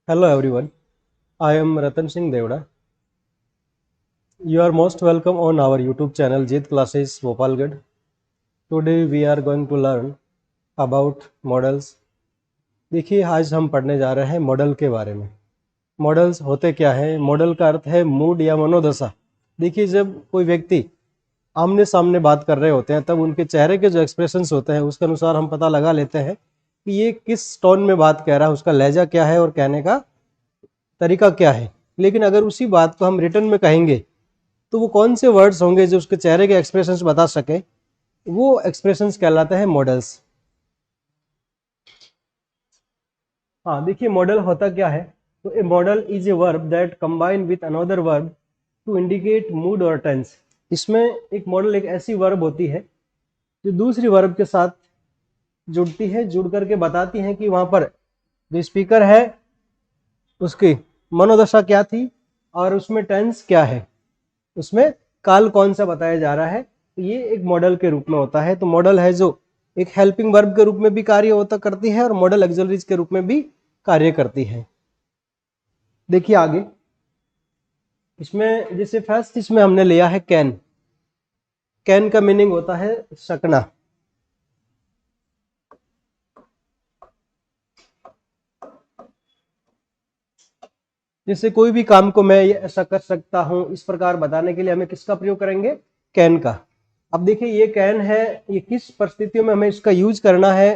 Hello everyone, I am Ratan Singh Devda. You are most welcome on our YouTube channel Jit Classes Bhopalgarh. Today we are going to learn about models. देखिए आज हम पढ़ने जा रहे हैं model के बारे में। मॉडल्स होते क्या है? मॉडल का अर्थ है मूड या मनोदशा। देखिए जब कोई व्यक्ति आमने सामने बात कर रहे होते हैं तब उनके चेहरे के जो एक्सप्रेशंस होते हैं उसके अनुसार हम पता लगा लेते हैं कि ये किस टोन में बात कह रहा है, उसका लहजा क्या है और कहने का तरीका क्या है। लेकिन अगर उसी बात को हम रिटर्न में कहेंगे तो वो कौन से वर्ड्स होंगे जो उसके चेहरे के एक्सप्रेशंस बता सके, वो एक्सप्रेशंस कहलाते हैं मॉडल्स। हाँ देखिए मॉडल होता क्या है, तो a model is a verb that combine with another verb to indicate mood और टेंस। इसमें एक मॉडल एक ऐसी वर्ब होती है जो दूसरी वर्ब के साथ जुड़ती है, जुड़ करके बताती है कि वहां पर जो स्पीकर है उसकी मनोदशा क्या थी और उसमें टेंस क्या है, उसमें काल कौन सा बताया जा रहा है। तो ये एक मॉडल के रूप में होता है। तो मॉडल है जो एक हेल्पिंग वर्ब के रूप में भी कार्य होता करती है और मॉडल एक्सलरीज के रूप में भी कार्य करती है। देखिए आगे इसमें जैसे फर्स्ट इसमें हमने लिया है कैन। कैन का मीनिंग होता है सकना। जैसे कोई भी काम को मैं ये ऐसा कर सकता हूं, इस प्रकार बताने के लिए हमें किसका प्रयोग करेंगे? कैन का। अब देखिए ये कैन है, ये किस परिस्थितियों में हमें इसका यूज करना है।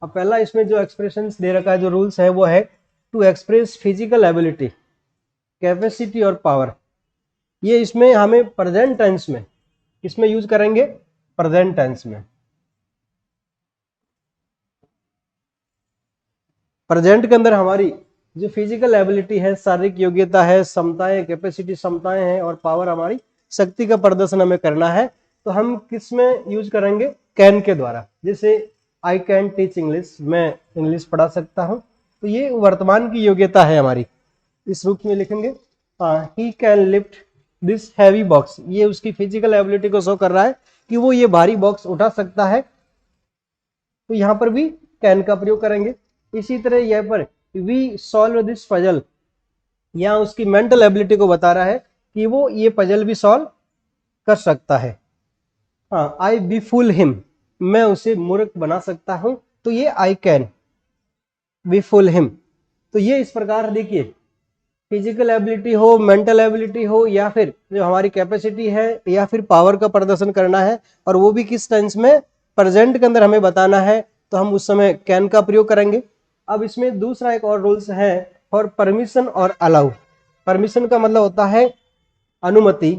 अब पहला इसमें जो एक्सप्रेशन दे रखा है, जो रूल्स है वो है to express physical ability, capacity और पावर। ये इसमें हमें प्रेजेंट टेंस में किसमें यूज करेंगे? प्रेजेंट टेंस में। प्रेजेंट के अंदर हमारी जो फिजिकल एबिलिटी है, शारीरिक योग्यता है, क्षमताएं, कैपेसिटी क्षमताएं हैं और पावर हमारी शक्ति का प्रदर्शन हमें करना है, तो हम किस में यूज करेंगे? कैन के द्वारा। जैसे आई कैन टीच इंग्लिश, मैं इंग्लिश पढ़ा सकता हूं, तो ये वर्तमान की योग्यता है हमारी। इस रूप में लिखेंगे he can lift this heavy box. ये उसकी फिजिकल एबिलिटी को शो कर रहा है कि वो ये भारी बॉक्स उठा सकता है, तो यहां पर भी कैन का प्रयोग करेंगे। इसी तरह यहां पर वी सॉल्व दिस पजल, यहां उसकी मेंटल एबिलिटी को बता रहा है कि वो ये पजल भी सॉल्व कर सकता है। हाँ आई बी फुल हिम, मैं उसे मूर्ख बना सकता हूं, तो ये I can be full him. तो ये इस प्रकार देखिए फिजिकल एबिलिटी हो, मेंटल एबिलिटी हो, या फिर जो हमारी कैपेसिटी है या फिर पावर का प्रदर्शन करना है, और वो भी किस टेंस में? प्रेजेंट के अंदर हमें बताना है, तो हम उस समय कैन का प्रयोग करेंगे। अब इसमें दूसरा एक और रूल्स है फॉर परमिशन और अलाउ। परमिशन का मतलब होता है अनुमति।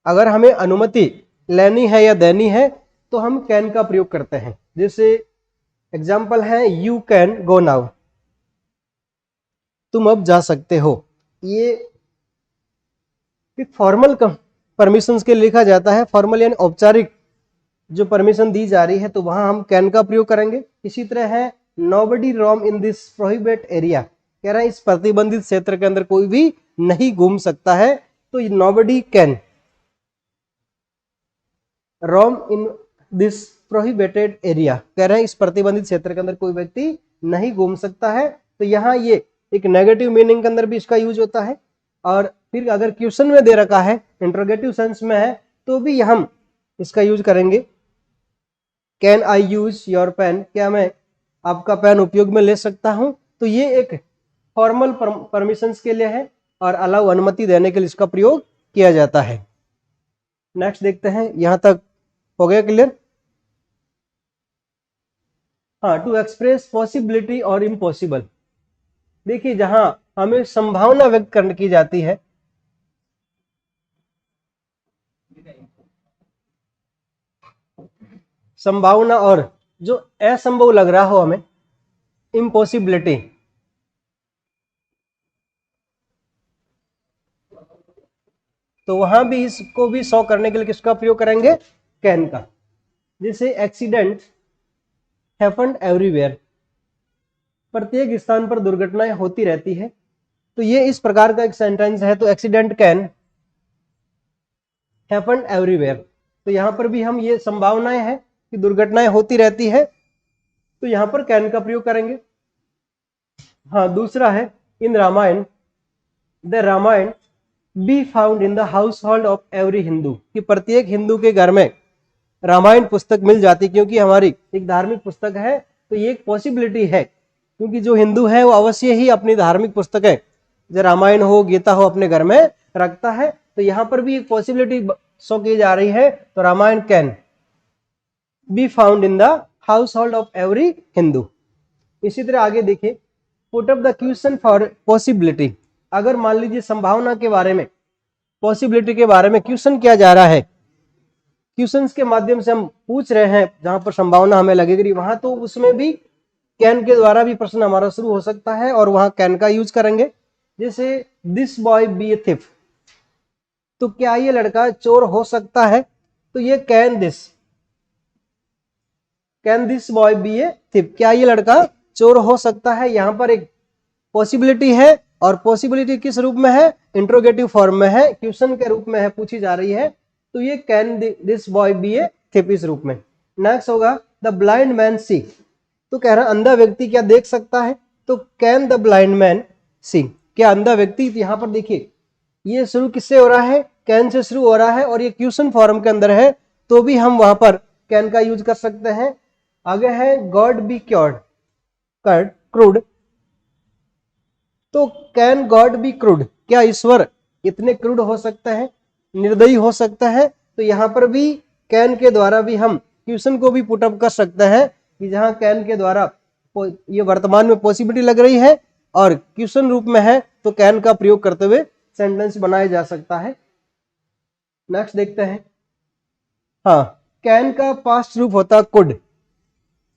अगर हमें अनुमति लेनी है या देनी है तो हम कैन का प्रयोग करते हैं। जैसे एग्जाम्पल है यू कैन गो नाउ, तुम अब जा सकते हो। ये फॉर्मल परमिशन के लिए लिखा जाता है, फॉर्मल यानी औपचारिक जो परमिशन दी जा रही है, तो वहां हम कैन का प्रयोग करेंगे। इसी तरह है nobody roam in this prohibit area, कह रहा है इस प्रतिबंधित क्षेत्र के अंदर कोई भी नहीं घूम सकता है, तो nobody can Rome in this prohibited area, कह रहे हैं इस प्रतिबंधित क्षेत्र के अंदर कोई व्यक्ति नहीं घूम सकता है। तो यहाँ ये एक नेगेटिव मीनिंग के अंदर भी इसका यूज होता है। और फिर अगर क्वेश्चन में दे रखा है, इंट्रोगेटिव सेंस में है, तो भी हम इसका यूज करेंगे। Can I use your pen, क्या मैं आपका पेन उपयोग में ले सकता हूं? तो ये एक फॉर्मल परमिशन के लिए है, और अलाउ अनुमति देने के लिए इसका प्रयोग किया जाता है। नेक्स्ट देखते हैं, यहां तक हो गया क्लियर? हाँ टू एक्सप्रेस पॉसिबिलिटी और इम्पॉसिबल। देखिए जहां हमें संभावना व्यक्त करने की जाती है, संभावना, और जो असंभव लग रहा हो हमें, इम्पॉसिबिलिटी, तो वहां भी इसको भी शो करने के लिए किसका प्रयोग करेंगे? कैन का। जैसे एक्सीडेंट हैपेंड एवरीवेयर, प्रत्येक स्थान पर दुर्घटनाएं होती रहती है, तो ये इस प्रकार का एक सेंटेंस है। तो एक्सीडेंट कैन हैपेंड एवरीवेयर, तो यहां पर भी हम ये संभावनाएं हैं, कि दुर्घटनाएं होती रहती है, तो यहां पर कैन का प्रयोग करेंगे। हाँ, दूसरा है in Ramayana, the Ramayana be found in the household of every Hindu, कि प्रत्येक हिंदू के घर में रामायण पुस्तक मिल जाती, क्योंकि हमारी एक धार्मिक पुस्तक है। तो ये एक पॉसिबिलिटी है, क्योंकि जो हिंदू है वो अवश्य ही अपनी धार्मिक पुस्तकें, जो रामायण हो गीता हो, अपने घर में रखता है। तो यहां पर भी एक पॉसिबिलिटी शो की जा रही है। तो Ramayan can be found in the household of every Hindu. इसी तरह आगे देखिए, put up the question for possibility. अगर मान लीजिए संभावना के बारे में, पॉसिबिलिटी के बारे में क्वेश्चन किया जा रहा है, क्वेश्चंस के माध्यम से हम पूछ रहे हैं जहां पर संभावना हमें लगेगी वहां, तो उसमें भी कैन के द्वारा भी प्रश्न हमारा शुरू हो सकता है और वहां कैन का यूज करेंगे। जैसे this boy be a thief, तो क्या ये लड़का चोर हो सकता है? तो ये can this boy be a thief, क्या ये लड़का चोर हो सकता है? यहां पर एक पॉसिबिलिटी है, और पॉसिबिलिटी किस रूप में है? इंट्रोगेटिव फॉर्म में है, क्वेश्चन के रूप में है, पूछी जा रही है। तो ये can this boy be a thief इस रूप में। नेक्स्ट होगा द ब्लाइंड मैन सी, तो कह रहा अंधा व्यक्ति क्या देख सकता है? तो कैन द ब्लाइंड मैन सी, क्या अंधा व्यक्ति, यहां पर देखिए ये शुरू किससे हो रहा है? कैन से शुरू हो रहा है, और ये क्वेश्चन फॉर्म के अंदर है, तो भी हम वहां पर कैन का यूज कर सकते हैं। आगे है गॉड बी क्रूड, तो कैन गॉड बी क्रूड, क्या ईश्वर इतने क्रूड हो सकते हैं, निर्दयी हो सकता है? तो यहां पर भी कैन के द्वारा भी हम क्वेश्चन को भी पुटअप कर सकते हैं, कि जहां कैन के द्वारा ये वर्तमान में पॉसिबिलिटी लग रही है और क्वेश्चन रूप में है, तो कैन का प्रयोग करते हुए सेंटेंस बनाया जा सकता है। नेक्स्ट देखते हैं, हाँ, कैन का पास्ट रूप होता कुड।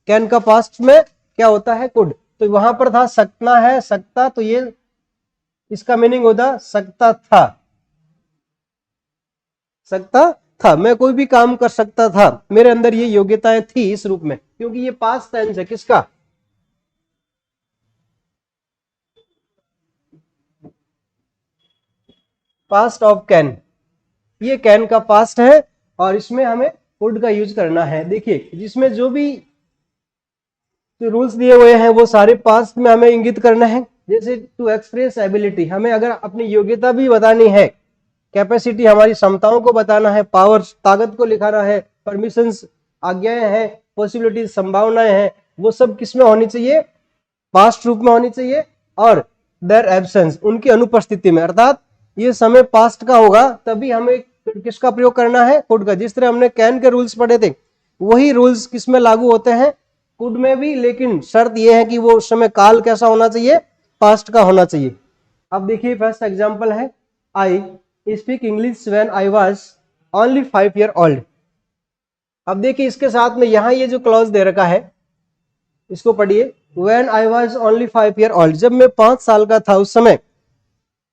कैन का पास्ट में क्या होता है? कुड। तो वहां पर था सकना है, सकता, तो ये इसका मीनिंग होता सकता था, सकता था, मैं कोई भी काम कर सकता था, मेरे अंदर ये योग्यताएं थी इस रूप में, क्योंकि ये पास्ट टेंस है किसका? पास्ट ऑफ कैन, ये कैन का पास्ट है और इसमें हमें कुड का यूज करना है। देखिए जिसमें जो भी रूल्स दिए हुए हैं वो सारे पास्ट में हमें इंगित करना है। जैसे टू एक्सप्रेस एबिलिटी, हमें अगर अपनी योग्यता भी बतानी है, कैपेसिटी हमारी क्षमताओं को बताना है, पावर्स ताकत को लिखाना है, परमिशंस आज्ञाएं हैं, पॉसिबिलिटीज संभावनाएं हैं, वो सब किसमें होनी चाहिए? पास्ट रूप में होनी चाहिए, और देयर एब्सेंस, उनकी अनुपस्थिति में, अर्थात ये समय पास्ट का होगा तभी हमें किसका प्रयोग करना है? कुड का। जिस तरह हमने कैन के रूल्स पढ़े थे वही रूल्स किसमें लागू होते हैं? कुड में भी, लेकिन शर्त यह है कि वो उस समय काल कैसा होना चाहिए? पास्ट का होना चाहिए। अब देखिए फर्स्ट एग्जांपल है, I speak English when I was only 5 year old. अब देखिए इसके साथ में यहां ये जो क्लॉज दे रखा है इसको पढ़िए, when I was only 5 year old, जब मैं 5 साल का था उस समय।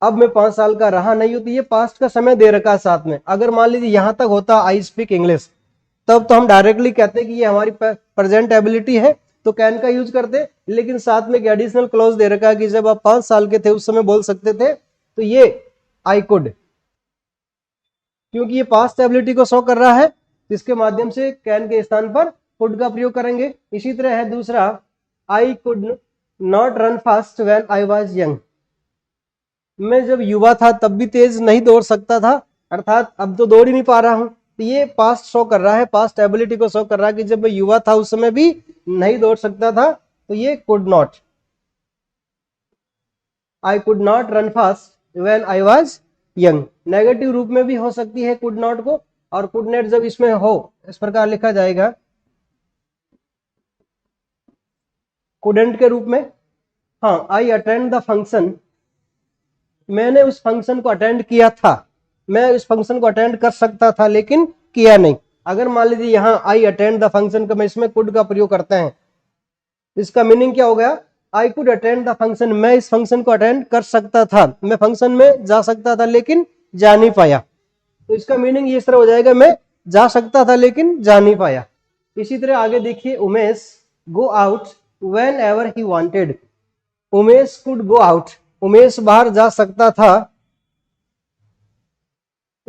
अब मैं 5 साल का रहा नहीं हूं, तो ये पास्ट का समय दे रखा है साथ में। अगर मान लीजिए यहां तक होता आई स्पीक इंग्लिश, तब तो हम डायरेक्टली कहते कि ये हमारी प्रेजेंट एबिलिटी है, तो कैन का यूज करते। लेकिन साथ में एक एडिशनल क्लॉज दे रखा है कि जब आप 5 साल के थे उस समय बोल सकते थे, तो ये आई कुड, क्योंकि ये पास्ट एबिलिटी को शो कर रहा है, इसके माध्यम से कैन के स्थान पर कुड का प्रयोग करेंगे। इसी तरह है दूसरा, I could not run fast when I was young, मैं जब युवा था तब भी तेज नहीं दौड़ सकता था, अर्थात अब तो दौड़ ही नहीं पा रहा हूं। तो ये पास्ट शो कर रहा है, पास्ट एबिलिटी को शो कर रहा है कि जब मैं युवा था उस समय भी नहीं दौड़ सकता था, तो ये could not, I could not run fast when I was young. Negative रूप में भी हो सकती है कुड नॉट को, और कुड नॉट जब इसमें हो इस प्रकार लिखा जाएगा कुडेंट के रूप में। हाँ, आई अटेंड द फंक्शन, मैंने उस फंक्शन को अटेंड किया था, मैं उस फंक्शन को अटेंड कर सकता था लेकिन किया नहीं। अगर मान लीजिए यहां आई अटेंड द फंक्शन का, मैं इसमें कुड का प्रयोग करते हैं, इसका मीनिंग क्या हो गया? I could attend the function, मैं इस फंक्शन को अटेंड कर सकता था, मैं फंक्शन में जा सकता था लेकिन जा नहीं पाया। तो इसका मीनिंग इस तरह हो जाएगा, मैं जा सकता था लेकिन जा नहीं पाया। इसी तरह आगे देखिए, Umesh go out when ever he wanted, Umesh could go out, Umesh बाहर जा सकता था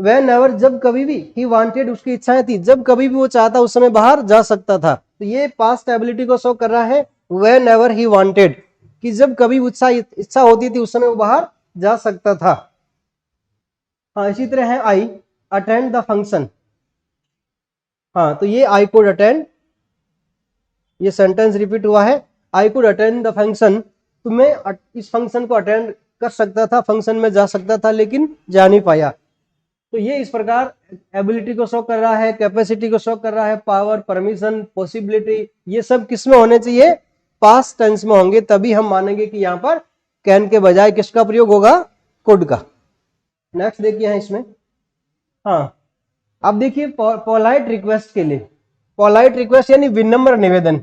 Whenever, जब कभी भी, he wanted, उसकी इच्छाएं थी, जब कभी भी वो चाहता उस समय बाहर जा सकता था। तो ये पास्ट एबिलिटी को शो कर रहा है, whenever he wanted, कि जब कभी इच्छा होती थी उस समय वो बाहर जा सकता था। हाँ, इसी तरह है आई अटेंड द फंक्शन। हाँ, तो ये आई कुड अटेंड, ये सेंटेंस रिपीट हुआ है, I could attend the function, तो मैं इस फंक्शन को अटेंड कर सकता था, फंक्शन में जा सकता था, लेकिन जा नहीं पाया। तो ये इस प्रकार एबिलिटी को शो कर रहा है, कैपेसिटी को शो कर रहा है, पावर, परमिशन, पॉसिबिलिटी, ये सब किस में होने चाहिए? पास्ट टेंस में होंगे, तभी हम मानेंगे कि यहाँ पर कैन के बजाय किसका प्रयोग होगा? कुड का। नेक्स्ट देखिए है इसमें, हाँ, अब देखिए पोलाइट रिक्वेस्ट के लिए, पोलाइट रिक्वेस्ट यानी विनम्र निवेदन।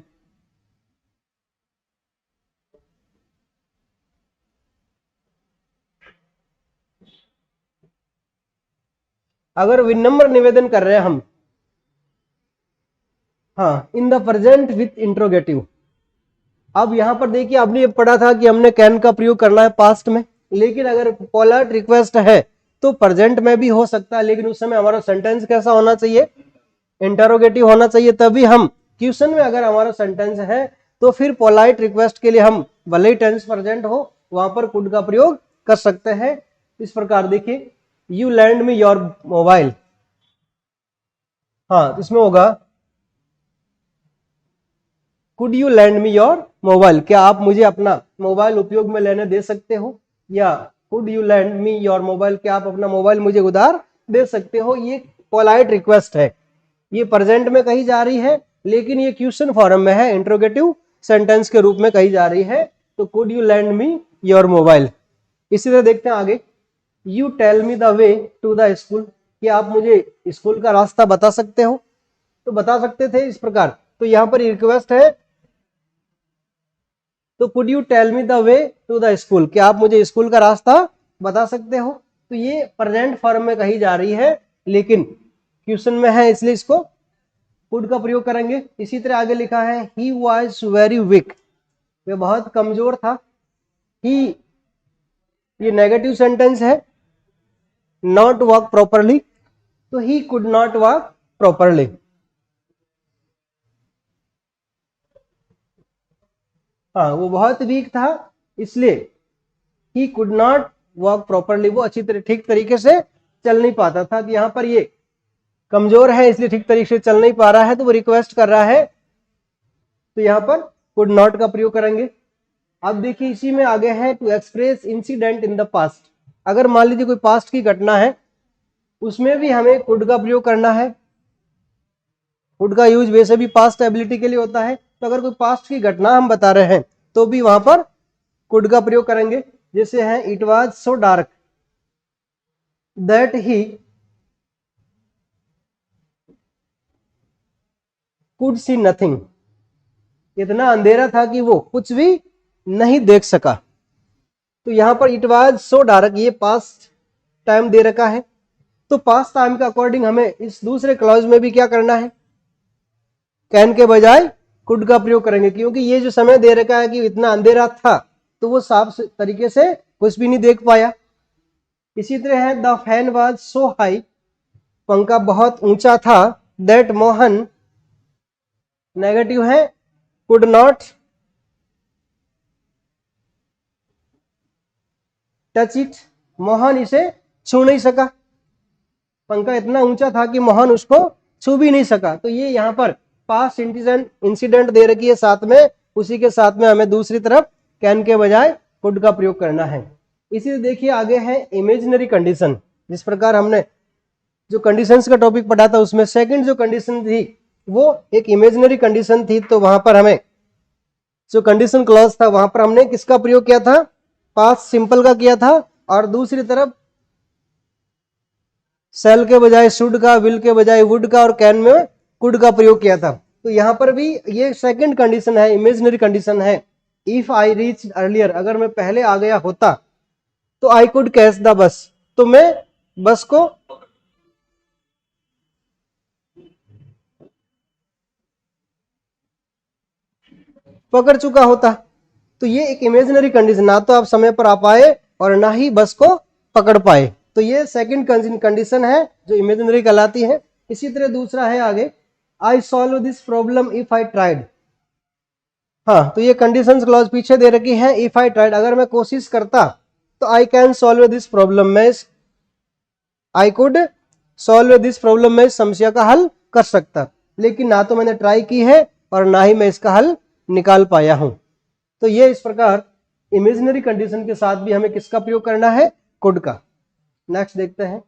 अगर विनम्र निवेदन कर रहे हैं हम, हाँ, in the present with interrogative. अब यहां पर देखिए, आपने ये पढ़ा था कि हमने कैन का प्रयोग करना है पास्ट में, लेकिन अगर पोलाइट रिक्वेस्ट है तो प्रेजेंट में भी हो सकता है, लेकिन उस समय हमारा सेंटेंस कैसा होना चाहिए? इंटरोगेटिव होना चाहिए। तभी हम क्वेश्चन में अगर हमारा सेंटेंस है तो फिर पोलाइट रिक्वेस्ट के लिए हम भले ही टेंस प्रेजेंट हो, वहां पर कुड का प्रयोग कर सकते हैं। इस प्रकार देखिए, you lend me your mobile, हाँ, इसमें होगा could you lend me your mobile, क्या आप मुझे अपना मोबाइल उपयोग में लेने दे सकते हो? या could you lend me your mobile, क्या आप अपना मोबाइल मुझे उधार दे सकते हो? ये पोलाइट रिक्वेस्ट है, ये प्रेजेंट में कही जा रही है, लेकिन ये क्वेश्चन फॉर्म में है, इंट्रोगेटिव सेंटेंस के रूप में कही जा रही है। तो could you lend me your mobile. इसी तरह देखते हैं आगे, you tell me the way to the school, क्या आप मुझे स्कूल का रास्ता बता सकते हो? तो बता सकते थे इस प्रकार, तो यहाँ पर रिक्वेस्ट है, तो could you tell me the way to the school, क्या आप मुझे स्कूल का रास्ता बता सकते हो? तो ये प्रेजेंट फॉर्म में कही जा रही है, लेकिन क्वेश्चन में है, इसलिए इसको कुड का प्रयोग करेंगे। इसी तरह आगे लिखा है, ही वॉज वेरी वीक, वह बहुत कमजोर था। ही, ये नेगेटिव सेंटेंस है, नॉट वॉक प्रॉपरली, तो he could not walk properly. हाँ, वो बहुत वीक था, इसलिए he could not walk properly, वो अच्छी तरह ठीक तरीके से चल नहीं पाता था। कि यहाँ पर ये कमजोर है, इसलिए ठीक तरीके से चल नहीं पा रहा है, तो वो रिक्वेस्ट कर रहा है, तो यहाँ पर कुड नॉट का प्रयोग करेंगे। अब देखिए, इसी में आगे है to express incident in the past. अगर मान लीजिए कोई पास्ट की घटना है, उसमें भी हमें कुड का प्रयोग करना है। कुड का यूज वैसे भी पास्ट एबिलिटी के लिए होता है, तो अगर कोई पास्ट की घटना हम बता रहे हैं तो भी वहां पर कुड का प्रयोग करेंगे। जैसे है, it was so dark that he could see nothing, इतना अंधेरा था कि वो कुछ भी नहीं देख सका। तो यहां पर इट वॉज सो डार्क, ये पास्ट टाइम दे रखा है, तो पास्ट टाइम के अकॉर्डिंग हमें इस दूसरे क्लॉज में भी क्या करना है? कैन के बजाय कुड का प्रयोग करेंगे, क्योंकि ये जो समय दे रखा है कि इतना अंधेरा था, तो वो साफ तरीके से कुछ भी नहीं देख पाया। इसी तरह है, the fan was so high, पंखा बहुत ऊंचा था, दैट मोहन, नेगेटिव है, could not touch it, Mohan इसे छू नहीं सका। पंखा इतना ऊंचा था कि मोहन उसको छू भी नहीं सका। तो ये यहाँ पर पास्ट इंसिडेंट दे रखी है साथ में, उसी के साथ में हमें दूसरी तरफ कैन के बजाय कुड का प्रयोग करना है। इसी देखिए आगे है इमेजिनरी कंडीशन। जिस प्रकार हमने जो कंडीशंस का टॉपिक पढ़ा था, उसमें सेकंड जो कंडीशन थी वो एक इमेजिनरी कंडीशन थी। तो वहां पर हमें जो कंडीशन क्लॉज था, वहां पर हमने किसका प्रयोग किया था? पास्ट सिंपल का किया था, और दूसरी तरफ सेल के बजाय शुड का, विल के बजाय वुड का, और कैन में कुड का प्रयोग किया था। तो यहां पर भी ये सेकंड कंडीशन है, इमेजिनरी कंडीशन है। इफ आई रीच अर्लियर, अगर मैं पहले आ गया होता तो I could catch the bus, तो मैं बस को पकड़ चुका होता। तो ये एक इमेजिनरी कंडीशन, ना तो आप समय पर आ पाए और ना ही बस को पकड़ पाए। तो ये सेकंड कंडीशन है जो इमेजिनरी कहलाती है। इसी तरह दूसरा है आगे, I solve this problem if I tried. हाँ, तो ये कंडीशंस क्लॉज पीछे दे रखी है, इफ आई ट्राइड, अगर मैं कोशिश करता तो I can solve this problem, मैं I could solve this problem, में समस्या का हल कर सकता, लेकिन ना तो मैंने ट्राई की है और ना ही मैं इसका हल निकाल पाया हूं। तो ये इस प्रकार इमेजिनरी कंडीशन के साथ भी हमें किसका प्रयोग करना है, कुड का। नेक्स्ट देखते हैं।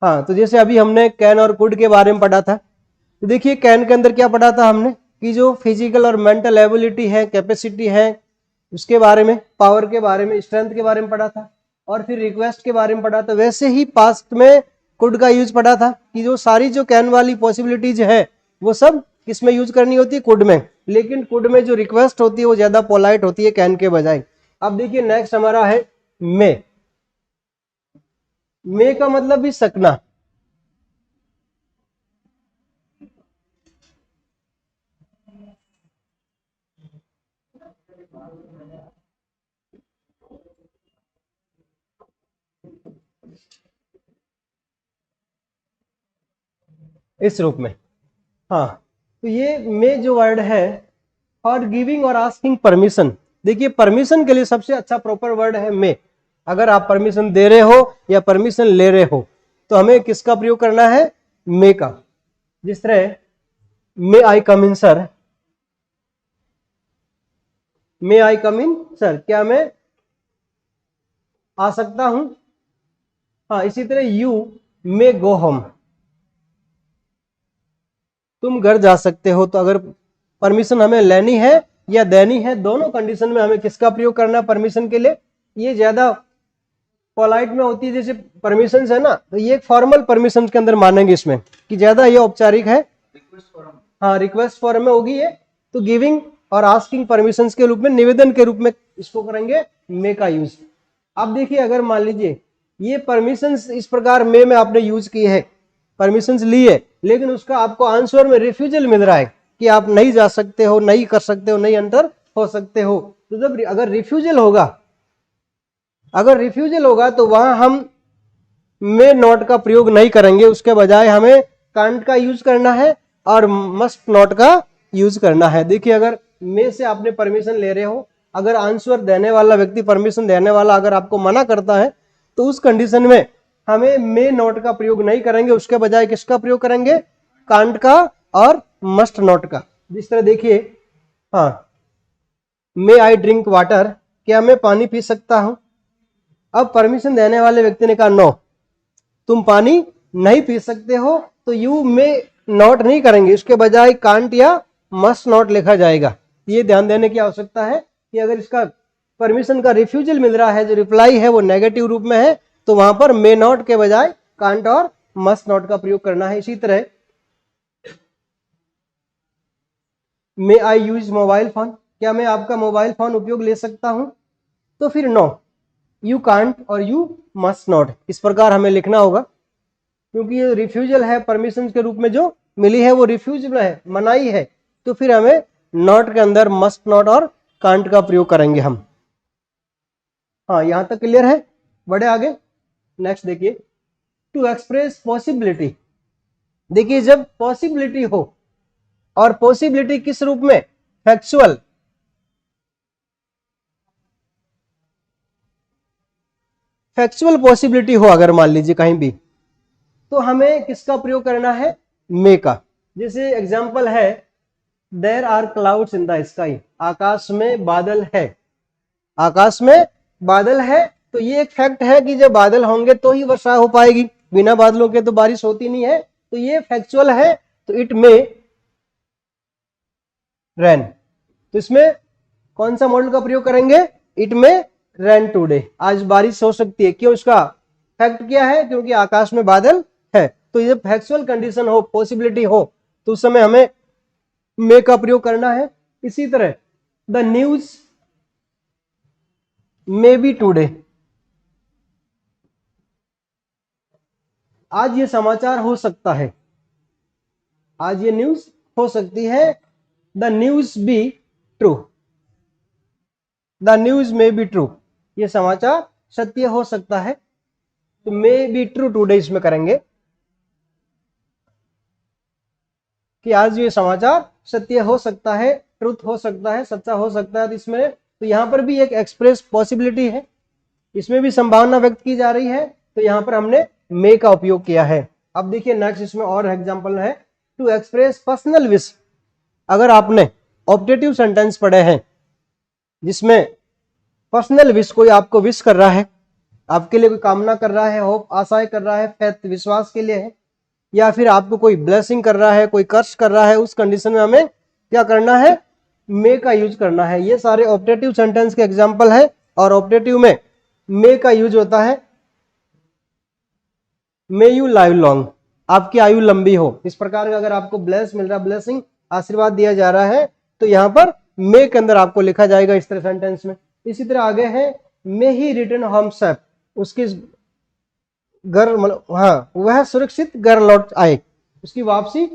हाँ, तो जैसे अभी हमने कैन और कुड के बारे में पढ़ा था, तो देखिए कैन के अंदर क्या पढ़ा था हमने कि जो फिजिकल और मेंटल एबिलिटी है, कैपेसिटी है, उसके बारे में, पावर के बारे में, स्ट्रेंथ के बारे में पढ़ा था, और फिर रिक्वेस्ट के बारे में पढ़ा था। वैसे ही पास्ट में कुड का यूज पढ़ा था कि जो सारी जो कैन वाली पॉसिबिलिटीज है वो सब किस में यूज करनी होती है, कुड में, लेकिन कुड में जो रिक्वेस्ट होती है वो ज्यादा पोलाइट होती है कैन के बजाय। अब देखिए नेक्स्ट हमारा है मे। मे का मतलब भी सकना। इस रूप में, हाँ, तो ये मे जो वर्ड है, फॉर गिविंग और आस्किंग परमिशन। देखिए परमिशन के लिए सबसे अच्छा प्रॉपर वर्ड है मे। अगर आप परमिशन दे रहे हो या परमिशन ले रहे हो तो हमें किसका प्रयोग करना है, मे का। जिस तरह मे आई कम इन सर, मे आई कम इन सर, क्या मैं आ सकता हूं। हाँ, इसी तरह यू मे गो होम, तुम घर जा सकते हो। तो अगर परमिशन हमें लेनी है या देनी है, दोनों कंडीशन में हमें किसका प्रयोग करना है परमिशन के लिए। ये ज्यादा पोलाइट में होती है, जैसे परमिशन है ना, तो ये एक फॉर्मल परमिशन के अंदर मानेंगे इसमें कि ज्यादा ये औपचारिक है। हाँ, रिक्वेस्ट फॉर्म में होगी ये, तो गिविंग और आस्किंग परमिशन के रूप में, निवेदन के रूप में इसको करेंगे मे का यूज। अब देखिए अगर मान लीजिए ये परमिशन इस प्रकार मे में आपने यूज की है, परमिशन ली है, लेकिन उसका आपको आंसर में रिफ्यूजल मिल रहा है कि आप नहीं जा सकते हो, नहीं कर सकते हो, नहीं एंटर हो सकते हो। तो जब अगर रिफ्यूजल होगा, अगर रिफ्यूजल होगा तो वहां हम मे नॉट का प्रयोग नहीं करेंगे, उसके बजाय हमें कांट का यूज करना है और मस्ट नॉट का यूज करना है। देखिए अगर मे से आपने परमिशन ले रहे हो, अगर आंसर देने वाला व्यक्ति, परमिशन देने वाला अगर आपको मना करता है, तो उस कंडीशन में हमें मे नॉट का प्रयोग नहीं करेंगे, उसके बजाय किसका प्रयोग करेंगे, कांट का और मस्ट नॉट का। जिस तरह देखिए, हाँ, मे आई ड्रिंक वाटर, क्या मैं पानी पी सकता हूं। अब परमिशन देने वाले व्यक्ति ने कहा नो, तुम पानी नहीं पी सकते हो, तो यू में नॉट नहीं करेंगे, इसके बजाय कांट या मस्ट नॉट लिखा जाएगा। ये ध्यान देने की आवश्यकता है कि अगर इसका परमिशन का रिफ्यूजल मिल रहा है, जो रिप्लाई है वो नेगेटिव रूप में है, तो वहां पर मे नॉट के बजाय कांट और मस्ट नॉट का प्रयोग करना है। इसी तरह मे आई यूज मोबाइल फोन, क्या मैं आपका मोबाइल फोन उपयोग ले सकता हूं, तो फिर नो, यू कांट और यू मस्ट नॉट, इस प्रकार हमें लिखना होगा, क्योंकि ये रिफ्यूजल है, परमिशन के रूप में जो मिली है वो रिफ्यूजल है, मनाई है, तो फिर हमें नॉट के अंदर मस्ट नॉट और कांट का प्रयोग करेंगे हम। हाँ, यहां तक क्लियर है, बढ़े आगे। नेक्स्ट देखिए, टू एक्सप्रेस पॉसिबिलिटी। देखिए जब पॉसिबिलिटी हो, और पॉसिबिलिटी किस रूप में, फैक्चुअल, फैक्चुअल पॉसिबिलिटी हो अगर मान लीजिए कहीं भी, तो हमें किसका प्रयोग करना है, मे का। जैसे एग्जांपल है, there are clouds in the sky, आकाश में बादल है, आकाश में बादल है। तो ये एक फैक्ट है कि जब बादल होंगे तो ही वर्षा हो पाएगी, बिना बादलों के तो बारिश होती नहीं है, तो ये फैक्चुअल है। तो इट मे रेन, तो इसमें कौन सा मॉडल का प्रयोग करेंगे, इट मे रेन टुडे, आज बारिश हो सकती है। क्यों, इसका फैक्ट क्या है, क्योंकि आकाश में बादल है। तो ये फैक्चुअल कंडीशन हो, पॉसिबिलिटी हो, तो उस समय हमें मे का प्रयोग करना है। इसी तरह the news may be today, आज ये समाचार हो सकता है, आज ये न्यूज हो सकती है। The news be true, the news may be true, ये समाचार सत्य हो सकता है। तो मे बी ट्रू टुडे इसमें करेंगे कि आज ये समाचार सत्य हो सकता है, ट्रुथ हो सकता है, सच्चा हो सकता है। तो इसमें तो यहां पर भी एक एक्सप्रेस पॉसिबिलिटी है, इसमें भी संभावना व्यक्त की जा रही है, तो यहां पर हमने मे का उपयोग किया है। अब देखिए नेक्स्ट इसमें और एग्जांपल है, टू एक्सप्रेस पर्सनल विश। अगर आपने ऑब्जेक्टिव सेंटेंस पढ़े हैं जिसमें पर्सनल विश, कोई आपको विश कर रहा है, आपके लिए कोई कामना कर रहा है, होप आशाएं कर रहा है, फेथ विश्वास के लिए है, या फिर आपको कोई ब्लेसिंग कर रहा है, कोई कर्ज कर रहा है, उस कंडीशन में हमें क्या करना है, मे का यूज करना है। ये सारे ऑब्जेक्टिव सेंटेंस के एग्जांपल है, और ऑब्जेक्टिव में मे का यूज होता है मे यू लाइव लॉन्ग, आपकी आयु लंबी हो। इस प्रकार का अगर आपको ब्लेस मिल रहा, ब्लेसिंग आशीर्वाद दिया जा रहा है, तो यहां पर मे के अंदर आपको लिखा जाएगा इस तरह सेंटेंस में। इसी तरह आगे है मे ही रिटर्न होम सेफ, उसकी घर मतलब हाँ वह सुरक्षित घर लौट आए, उसकी वापसी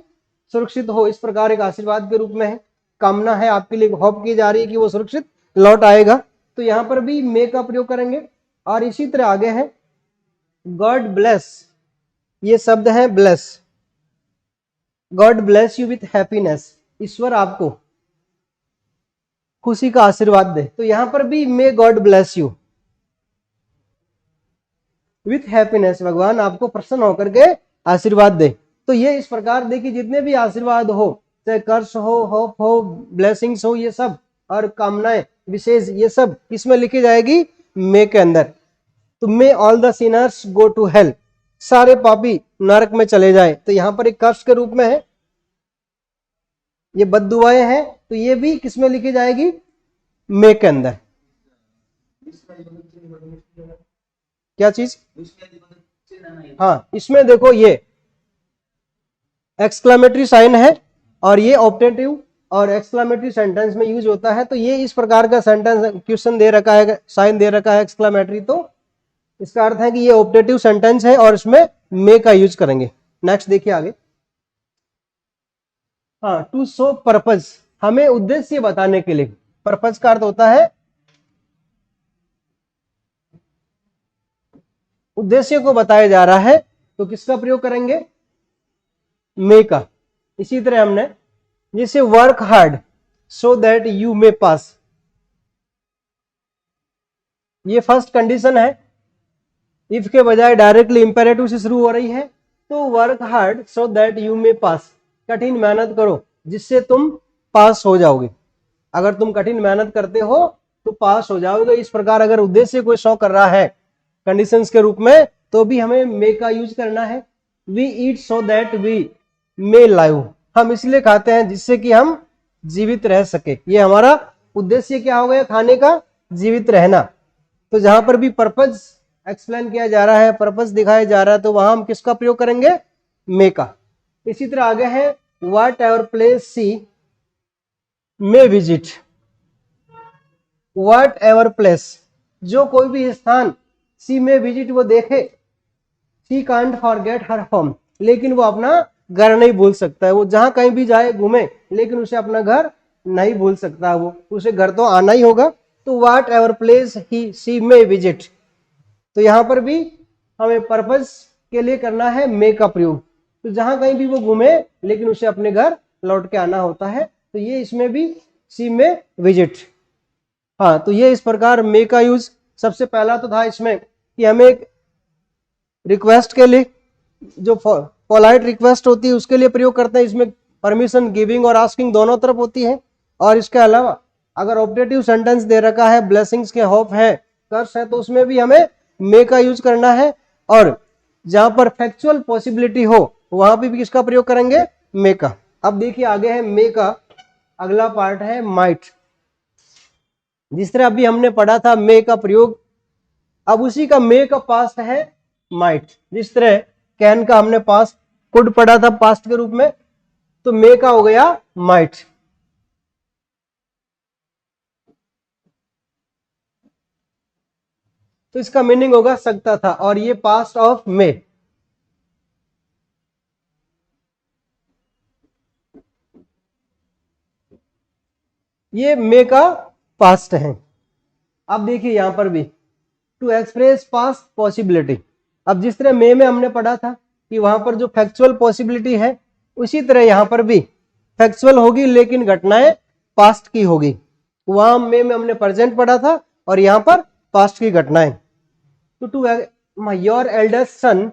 सुरक्षित हो। इस प्रकार एक आशीर्वाद के रूप में है, कामना है आपके लिए, होप की जा रही है कि वो सुरक्षित लौट आएगा, तो यहां पर भी मे का प्रयोग करेंगे। और इसी तरह आगे है गॉड ब्लेस, ये शब्द है bless, God bless you with happiness, ईश्वर आपको खुशी का आशीर्वाद दे। तो यहां पर भी may God bless you with happiness, भगवान आपको प्रसन्न होकर के आशीर्वाद दे। तो ये इस प्रकार देखिए जितने भी आशीर्वाद हो, चाहे कर्ज हो, होप हो, ब्लेसिंग्स हो, ये सब और कामनाएं विशेष, ये सब किसमें लिखी जाएगी, मे के अंदर। तो may all the sinners go to hell, सारे पापी नरक में चले जाए, तो यहां पर एक कर्ज के रूप में है, ये बद्दुआएं हैं, तो ये भी किसमें लिखी जाएगी, मे के अंदर। क्या चीज, हाँ इसमें देखो ये एक्सक्लेमेटरी साइन है, और ये ऑब्जेक्टिव और एक्सक्लेमेटरी सेंटेंस में यूज होता है। तो ये इस प्रकार का सेंटेंस क्वेश्चन दे रखा है, साइन दे रखा है एक्सक्लेमेटरी, तो इसका अर्थ है कि ये ऑब्जेक्टिव सेंटेंस है और इसमें मे का यूज करेंगे। नेक्स्ट देखिए आगे, हाँ टू शो पर्पज, हमें उद्देश्य बताने के लिए। पर्पज का अर्थ होता है उद्देश्य को बताया जा रहा है, तो किसका प्रयोग करेंगे, मे का। इसी तरह हमने जैसे work hard so that you may pass, ये फर्स्ट कंडीशन है, इफ के बजाय डायरेक्टली इंपेरेटिव से शुरू हो रही है। तो work hard so that you may pass, कठिन मेहनत करो जिससे तुम पास हो जाओगे। अगर तुम कठिन मेहनत करते हो तो पास हो जाओगे। तो इस प्रकार अगर उद्देश्य कोई शो कर रहा है कंडीशंस के रूप में, तो भी हमें मे का यूज करना है। We eat so that we may live, हम इसलिए खाते हैं जिससे कि हम जीवित रह सके। ये हमारा उद्देश्य क्या हो गया, खाने का, जीवित रहना। तो जहां पर भी पर्पज एक्सप्लेन किया जा रहा है, पर्पज दिखाया जा रहा है, तो वहां हम किसका प्रयोग करेंगे, मे का। इसी तरह आगे है whatever place she may visit, whatever place, जो कोई भी स्थान सी में विजिट वो देखे, she can't forget her home, लेकिन वो अपना घर नहीं भूल सकता है। वो जहां कहीं भी जाए घूमे, लेकिन उसे अपना घर नहीं भूल सकता, वो उसे घर तो आना ही होगा। तो व्हाट एवर प्लेस ही सी में विजिट, तो यहां पर भी हमें पर्पज के लिए करना है मे का प्रयोग। तो जहां कहीं भी वो घूमे लेकिन उसे अपने घर लौट के आना होता है, तो ये इसमें भी सी में विजिट। हाँ तो ये इस प्रकार मे का यूज सबसे पहला तो था इसमें कि हमें एक रिक्वेस्ट के लिए, जो पोलाइट रिक्वेस्ट होती है उसके लिए प्रयोग करते हैं। इसमें परमिशन गिविंग और आस्किंग दोनों तरफ होती है। और इसके अलावा अगर ऑब्जेक्टिव सेंटेंस दे रखा है, ब्लेसिंग्स के होप है, कर्स है, तो उसमें भी हमें मे का यूज करना है। और जहां पर फैक्चुअल पॉसिबिलिटी हो वहां पे भी किसका प्रयोग करेंगे, मे का। अब देखिए आगे है मे का अगला पार्ट है माइट। जिस तरह अभी हमने पढ़ा था मे का प्रयोग, अब उसी का मे का पास्ट है माइट। जिस तरह कैन का हमने पास्ट कुड पढ़ा था पास्ट के रूप में, तो मे का हो गया माइट। तो इसका मीनिंग होगा सकता था, और ये पास्ट ऑफ मे। ये मे का पास्ट है। अब देखिए यहां पर भी टू एक्सप्रेस पास्ट पॉसिबिलिटी, अब जिस तरह में हमने पढ़ा था कि वहां पर जो फैक्चुअल पॉसिबिलिटी है, उसी तरह यहां पर भी फैक्चुअल होगी लेकिन घटनाएं पास्ट की होगी। वहां में हमने प्रेजेंट पढ़ा था और यहां पर पास्ट की घटनाएं। तो to your eldest son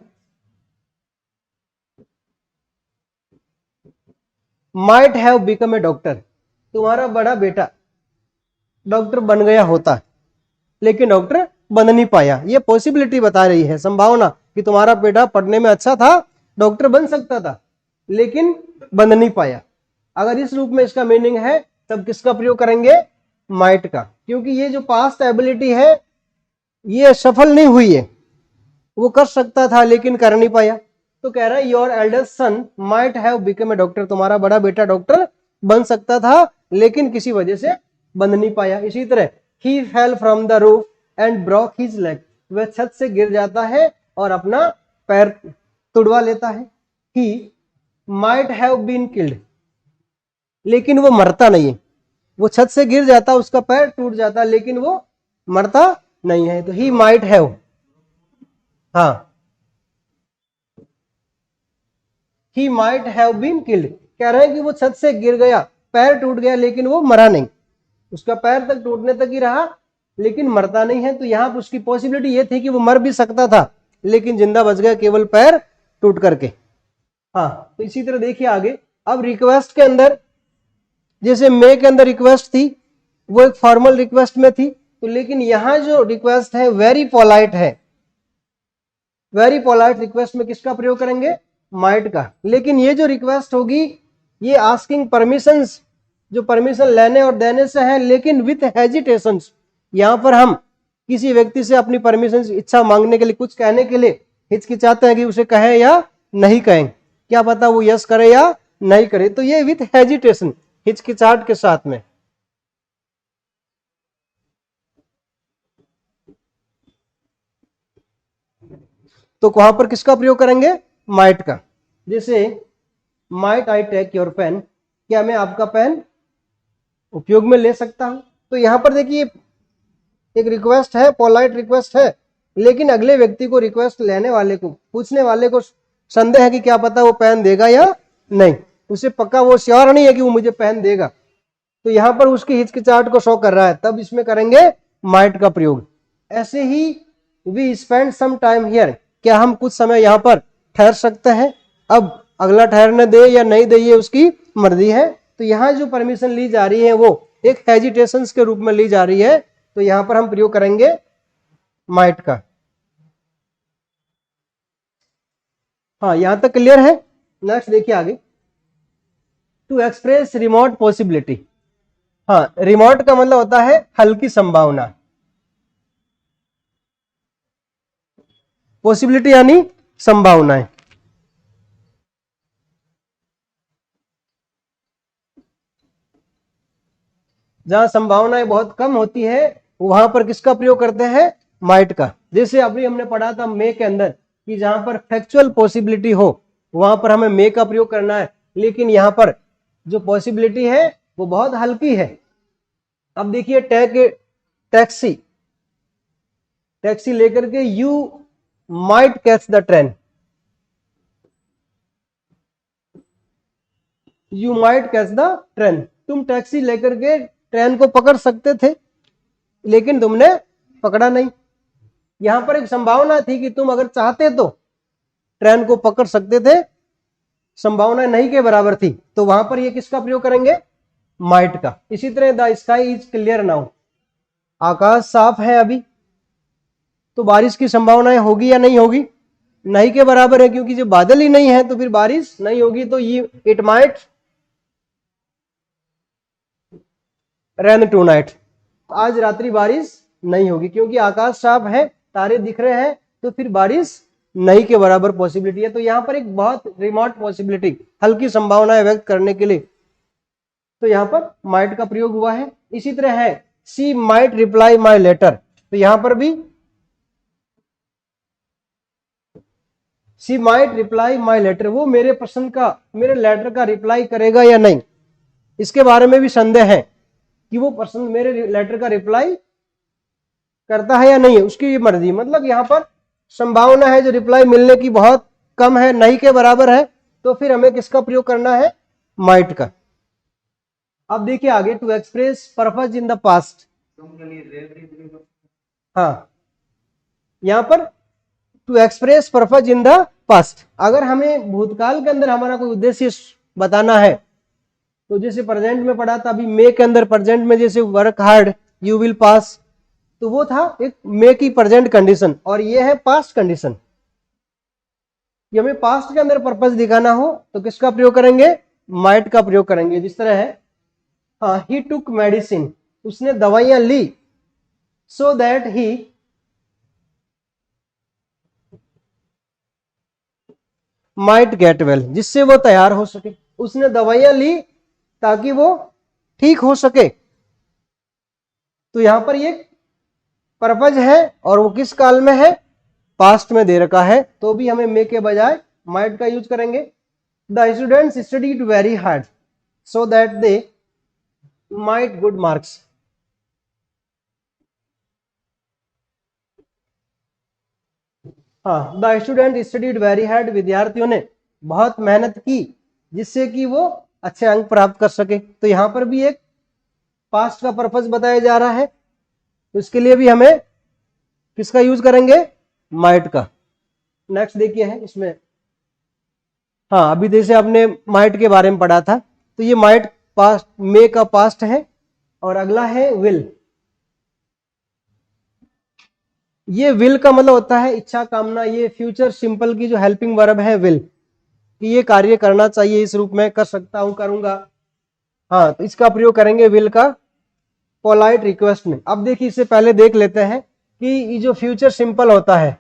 might have become a doctor, तुम्हारा बड़ा बेटा डॉक्टर बन गया होता लेकिन डॉक्टर बन नहीं पाया। ये पॉसिबिलिटी बता रही है, संभावना कि तुम्हारा बेटा पढ़ने में अच्छा था, डॉक्टर बन सकता था लेकिन बन नहीं पाया। अगर इस रूप में इसका मीनिंग है तब किसका प्रयोग करेंगे? माइट का, क्योंकि ये जो पास्ट एबिलिटी है ये सफल नहीं हुई है, वो कर सकता था लेकिन कर नहीं पाया। तो कह रहा है your eldest son might have become a doctor, तुम्हारा बड़ा बेटा डॉक्टर बन सकता था लेकिन किसी वजह से बन नहीं पाया। इसी तरह ही fell from the roof and broke his leg, वह छत से गिर जाता है और अपना पैर तुड़वा लेता है। He might have been killed, लेकिन वो मरता नहीं है, वो छत से गिर जाता, उसका पैर टूट जाता लेकिन वो मरता नहीं है। तो ही माइट हैव, हाँ, he might have been killed, कह रहे हैं कि वो छत से गिर गया, पैर टूट गया लेकिन वो मरा नहीं, उसका पैर तक टूटने तक ही रहा लेकिन मरता नहीं है। तो यहां पर उसकी पॉसिबिलिटी ये थी कि वो मर भी सकता था लेकिन जिंदा बच गया केवल पैर टूट करके। हाँ, तो इसी तरह देखिए आगे। अब रिक्वेस्ट के अंदर, जैसे मे के अंदर रिक्वेस्ट थी वो एक फॉर्मल रिक्वेस्ट में थी, तो लेकिन यहां जो रिक्वेस्ट है वेरी पोलाइट है। वेरी पोलाइट रिक्वेस्ट में किसका प्रयोग करेंगे? माइट का। लेकिन ये जो रिक्वेस्ट होगी ये आस्किंग परमिशंस, जो परमिशन लेने और देने से है, लेकिन विथ हेजिटेशंस। यहां पर हम किसी व्यक्ति से अपनी परमिशन, इच्छा मांगने के लिए, कुछ कहने के लिए हिचकिचाते हैं कि उसे कहें या नहीं कहें, क्या पता वो यस करे या नहीं करे। तो ये विथ हेजिटेशन, हिचकिचाहट के साथ में। तो वहां पर किसका प्रयोग करेंगे? माइट का। जैसे might I take your pen, क्या मैं आपका पेन उपयोग में ले सकता हूं। तो यहां पर देखिए एक रिक्वेस्ट है, पोलाइट रिक्वेस्ट है, लेकिन अगले व्यक्ति को, रिक्वेस्ट लेने वाले को, पूछने वाले को संदेह है कि क्या पता वो पेन देगा या नहीं, उसे पक्का वो श्योर नहीं है कि वो मुझे पेन देगा। तो यहां पर उसकी हिचकिचाहट को शो कर रहा है, तब इसमें करेंगे माइट का प्रयोग। ऐसे ही we spend some time here, क्या हम कुछ समय यहां पर ठहर सकते हैं। अब अगला ठहरने दे या नहीं दे ये उसकी मर्जी है। तो यहां जो परमिशन ली जा रही है वो एक हेजिटेशंस के रूप में ली जा रही है, तो यहां पर हम प्रयोग करेंगे माइट का। हाँ, यहां तक क्लियर है। नेक्स्ट देखिए आगे। टू एक्सप्रेस रिमोट पॉसिबिलिटी, हाँ, रिमोट का मतलब होता है हल्की संभावना, पॉसिबिलिटी यानी संभावनाएं। जहां संभावनाएं बहुत कम होती है वहां पर किसका प्रयोग करते हैं? माइट का। जैसे अभी हमने पढ़ा था मे के अंदर कि जहां पर फैक्चुअल पॉसिबिलिटी हो वहां पर हमें मे का प्रयोग करना है, लेकिन यहां पर जो पॉसिबिलिटी है वो बहुत हल्की है। अब देखिए टैक्सी, टैक्सी लेकर के you might catch the train, you might catch the train, तुम टैक्सी लेकर के ट्रेन को पकड़ सकते थे लेकिन तुमने पकड़ा नहीं। यहां पर एक संभावना थी कि तुम अगर चाहते तो ट्रेन को पकड़ सकते थे, संभावना नहीं के बराबर थी, तो वहां पर ये किसका प्रयोग करेंगे? माइट का। इसी तरह the sky is clear now, आकाश साफ है अभी, तो बारिश की संभावनाएं होगी या नहीं होगी? नहीं के बराबर है, क्योंकि जब बादल ही नहीं है तो फिर बारिश नहीं होगी। तो ये it might rain tonight, आज रात्रि बारिश नहीं होगी, क्योंकि आकाश साफ है, तारे दिख रहे हैं, तो फिर बारिश नहीं के बराबर पॉसिबिलिटी है। तो यहां पर एक बहुत रिमोट पॉसिबिलिटी, हल्की संभावनाएं व्यक्त करने के लिए, तो यहां पर माइट का प्रयोग हुआ है। इसी तरह है she might reply my letter, तो यहां पर भी she might reply my letter, वो मेरे प्रश्न का, मेरे लेटर का रिप्लाई करेगा या नहीं, इसके बारे में भी संदेह है कि वो पर्सन मेरे लेटर का रिप्लाई करता है या नहीं है, उसकी मर्जी। मतलब यहां पर संभावना है जो रिप्लाई मिलने की बहुत कम है, नहीं के बराबर है, तो फिर हमें किसका प्रयोग करना है? माइट का। अब देखिए आगे, to express purpose in the past. हाँ, यहां पर to express purpose in the past, अगर हमें भूतकाल के अंदर हमारा कोई उद्देश्य बताना है, तो जैसे प्रेजेंट में पढ़ा था अभी मे के अंदर, प्रेजेंट में जैसे work hard you will pass, तो वो था एक मे की प्रेजेंट कंडीशन, और ये है पास्ट कंडीशन। ये हमें पास्ट के अंदर पर्पस दिखाना हो तो किसका प्रयोग करेंगे? माइट का प्रयोग करेंगे। जिस तरह है, हाँ, ही टुक मेडिसिन, उसने दवाइयां ली, so that he might get well, जिससे वो तैयार हो सके। उसने दवाइयां ली ताकि वो ठीक हो सके। तो यहां पर ये पर्पज है और वो किस काल में है? पास्ट में दे रखा है, तो भी हमें मे के बजाय माइट का यूज करेंगे। The students studied very hard so that they might good marks. हाँ, the student studied very hard, विद्यार्थियों ने बहुत मेहनत की जिससे कि वो अच्छे अंक प्राप्त कर सके। तो यहां पर भी एक पास्ट का पर्पस बताया जा रहा है, तो इसके लिए भी हमें किसका यूज करेंगे? माइट का। नेक्स्ट देखिए है इसमें, हाँ, अभी जैसे आपने माइट के बारे में पढ़ा था, तो ये माइट पास्ट, मे का पास्ट है, और अगला है विल। ये विल का मतलब होता है इच्छा, कामना। ये फ्यूचर सिंपल की जो हेल्पिंग वर्ब है विल, कि ये कार्य करना चाहिए, इस रूप में, कर सकता हूं, करूंगा। हाँ, तो इसका प्रयोग करेंगे विल का पोलाइट रिक्वेस्ट में। अब देखिए, इससे पहले देख लेते हैं कि ये जो फ्यूचर सिंपल होता है,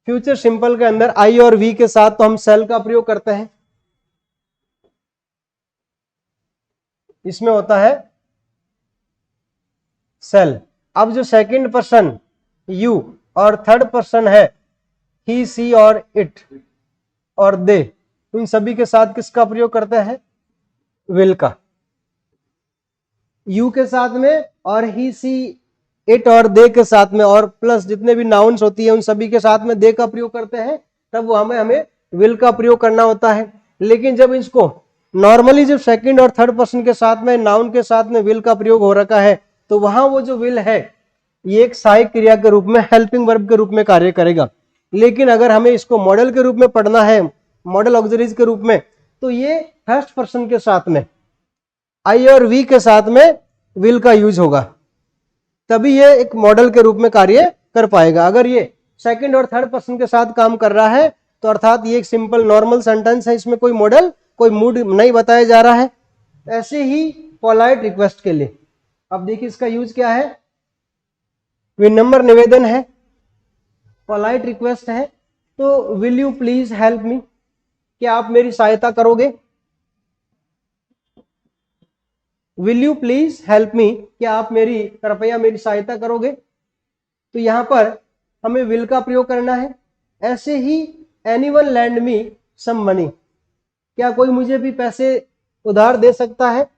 फ्यूचर सिंपल के अंदर आई और वी के साथ तो हम सेल का प्रयोग करते हैं। इसमें होता है सेल। अब जो सेकंड पर्सन यू और थर्ड पर्सन है ही, सी और इट और दे, इन सभी के साथ किसका प्रयोग करते हैं? विल का। यू के साथ में और ही, सी, इट और दे के साथ में, और प्लस जितने भी नाउन्स होती है उन सभी के साथ में दे का प्रयोग करते हैं, तब वो हमें विल का प्रयोग करना होता है। लेकिन जब इसको नॉर्मली जब सेकंड और थर्ड पर्सन के साथ में, नाउन के साथ में विल का प्रयोग हो रखा है, तो वहां वो जो विल है ये एक सहायक क्रिया के रूप में, हेल्पिंग वर्ब के रूप में कार्य करेगा। लेकिन अगर हमें इसको मॉडल के रूप में पढ़ना है, मॉडल ऑक्सिलरीज के रूप में, तो ये फर्स्ट पर्सन के साथ में आई और वी के साथ में विल का यूज होगा, तभी ये एक मॉडल के रूप में कार्य कर पाएगा। अगर ये सेकंड और थर्ड पर्सन के साथ काम कर रहा है, तो अर्थात ये एक सिंपल नॉर्मल सेंटेंस है, इसमें कोई मॉडल, कोई मूड नहीं बताया जा रहा है। ऐसे ही पोलाइट रिक्वेस्ट के लिए, अब देखिए इसका यूज क्या है? विनम्र निवेदन है, पोलाइट रिक्वेस्ट है। तो will you please help me, क्या आप मेरी सहायता करोगे? Will you please help me, क्या आप मेरी, कृपया मेरी सहायता करोगे? तो यहां पर हमें विल का प्रयोग करना है। ऐसे ही anyone land me some money, क्या कोई मुझे भी पैसे उधार दे सकता है?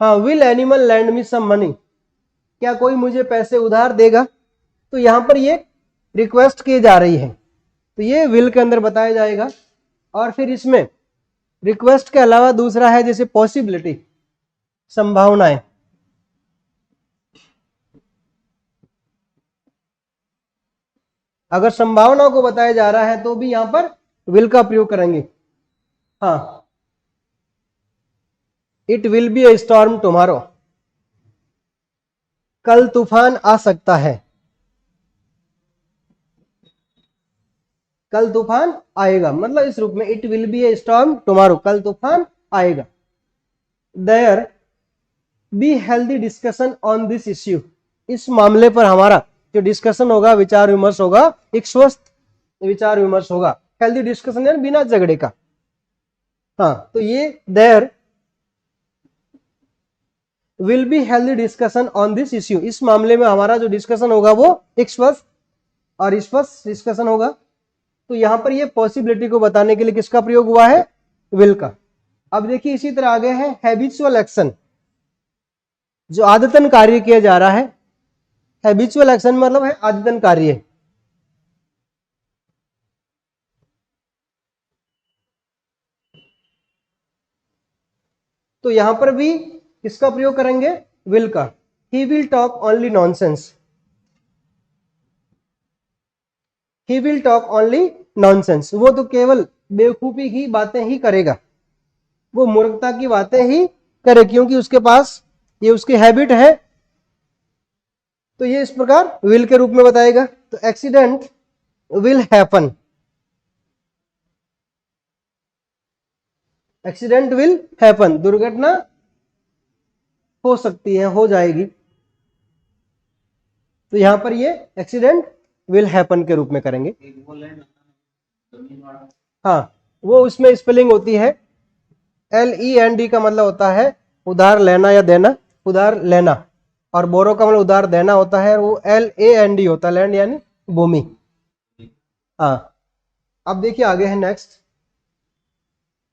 हाँ, will animal lend me some money, क्या कोई मुझे पैसे उधार देगा? तो यहां पर ये रिक्वेस्ट की जा रही है, तो ये विल के अंदर बताया जाएगा। और फिर इसमें रिक्वेस्ट के अलावा दूसरा है जैसे पॉसिबिलिटी, संभावनाएं। अगर संभावनाओं को बताया जा रहा है तो भी यहां पर विल का प्रयोग करेंगे। हाँ, it will be a storm tomorrow, कल तूफान आ सकता है, कल तूफान आएगा, मतलब इस रूप में, it will be a storm tomorrow, कल तूफान आएगा। There be healthy discussion on this issue, इस मामले पर हमारा जो डिस्कशन होगा, विचार विमर्श होगा, एक स्वस्थ विचार विमर्श होगा। हेल्दी डिस्कशन यानी बिना झगड़े का। हाँ, तो ये there will be healthy discussion on this issue, इस मामले में हमारा जो डिस्कशन होगा वो एक स्वस्थ और स्पष्ट डिस्कशन होगा। तो यहां पर ये पॉसिबिलिटी को बताने के लिए किसका प्रयोग हुआ है? विल का। अब देखिए इसी तरह आगे है हैबिचुअल एक्शन, जो आदतन कार्य किया जा रहा है, हैबिचुअल एक्शन मतलब है आदतन कार्य। तो यहां पर भी किसका प्रयोग करेंगे, विल का। He will talk only nonsense, he will talk only nonsense, वो तो केवल बेवकूफी की बातें ही करेगा, वो मूर्खता की बातें ही करे, क्योंकि उसके पास ये उसकी हैबिट है। तो ये इस प्रकार विल के रूप में बताएगा। तो accident will happen, accident will happen, दुर्घटना हो सकती है, हो जाएगी। तो यहां पर ये एक्सीडेंट विल हैपन के रूप में करेंगे। हाँ, वो उसमें स्पेलिंग होती है LEND का मतलब होता है उधार लेना या देना, उधार लेना, और बोरो का मतलब उधार देना होता है, वो LAND होता है, लैंड यानी भूमि। हाँ, अब देखिए आगे है नेक्स्ट।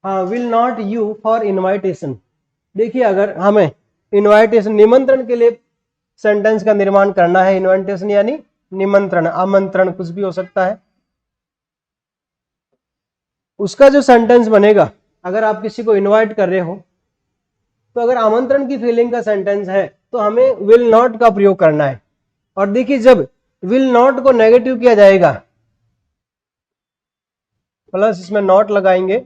हाँ, will not you for invitation. देखिए अगर हमें इनवाइटेशन, निमंत्रण के लिए सेंटेंस का निर्माण करना है, इनविटेशन यानी निमंत्रण, आमंत्रण कुछ भी हो सकता है, उसका जो सेंटेंस बनेगा, अगर आप किसी को इनवाइट कर रहे हो, तो अगर आमंत्रण की फीलिंग का सेंटेंस है तो हमें विल नॉट का प्रयोग करना है। और देखिए जब विल नॉट को नेगेटिव किया जाएगा, प्लस इसमें नॉट लगाएंगे,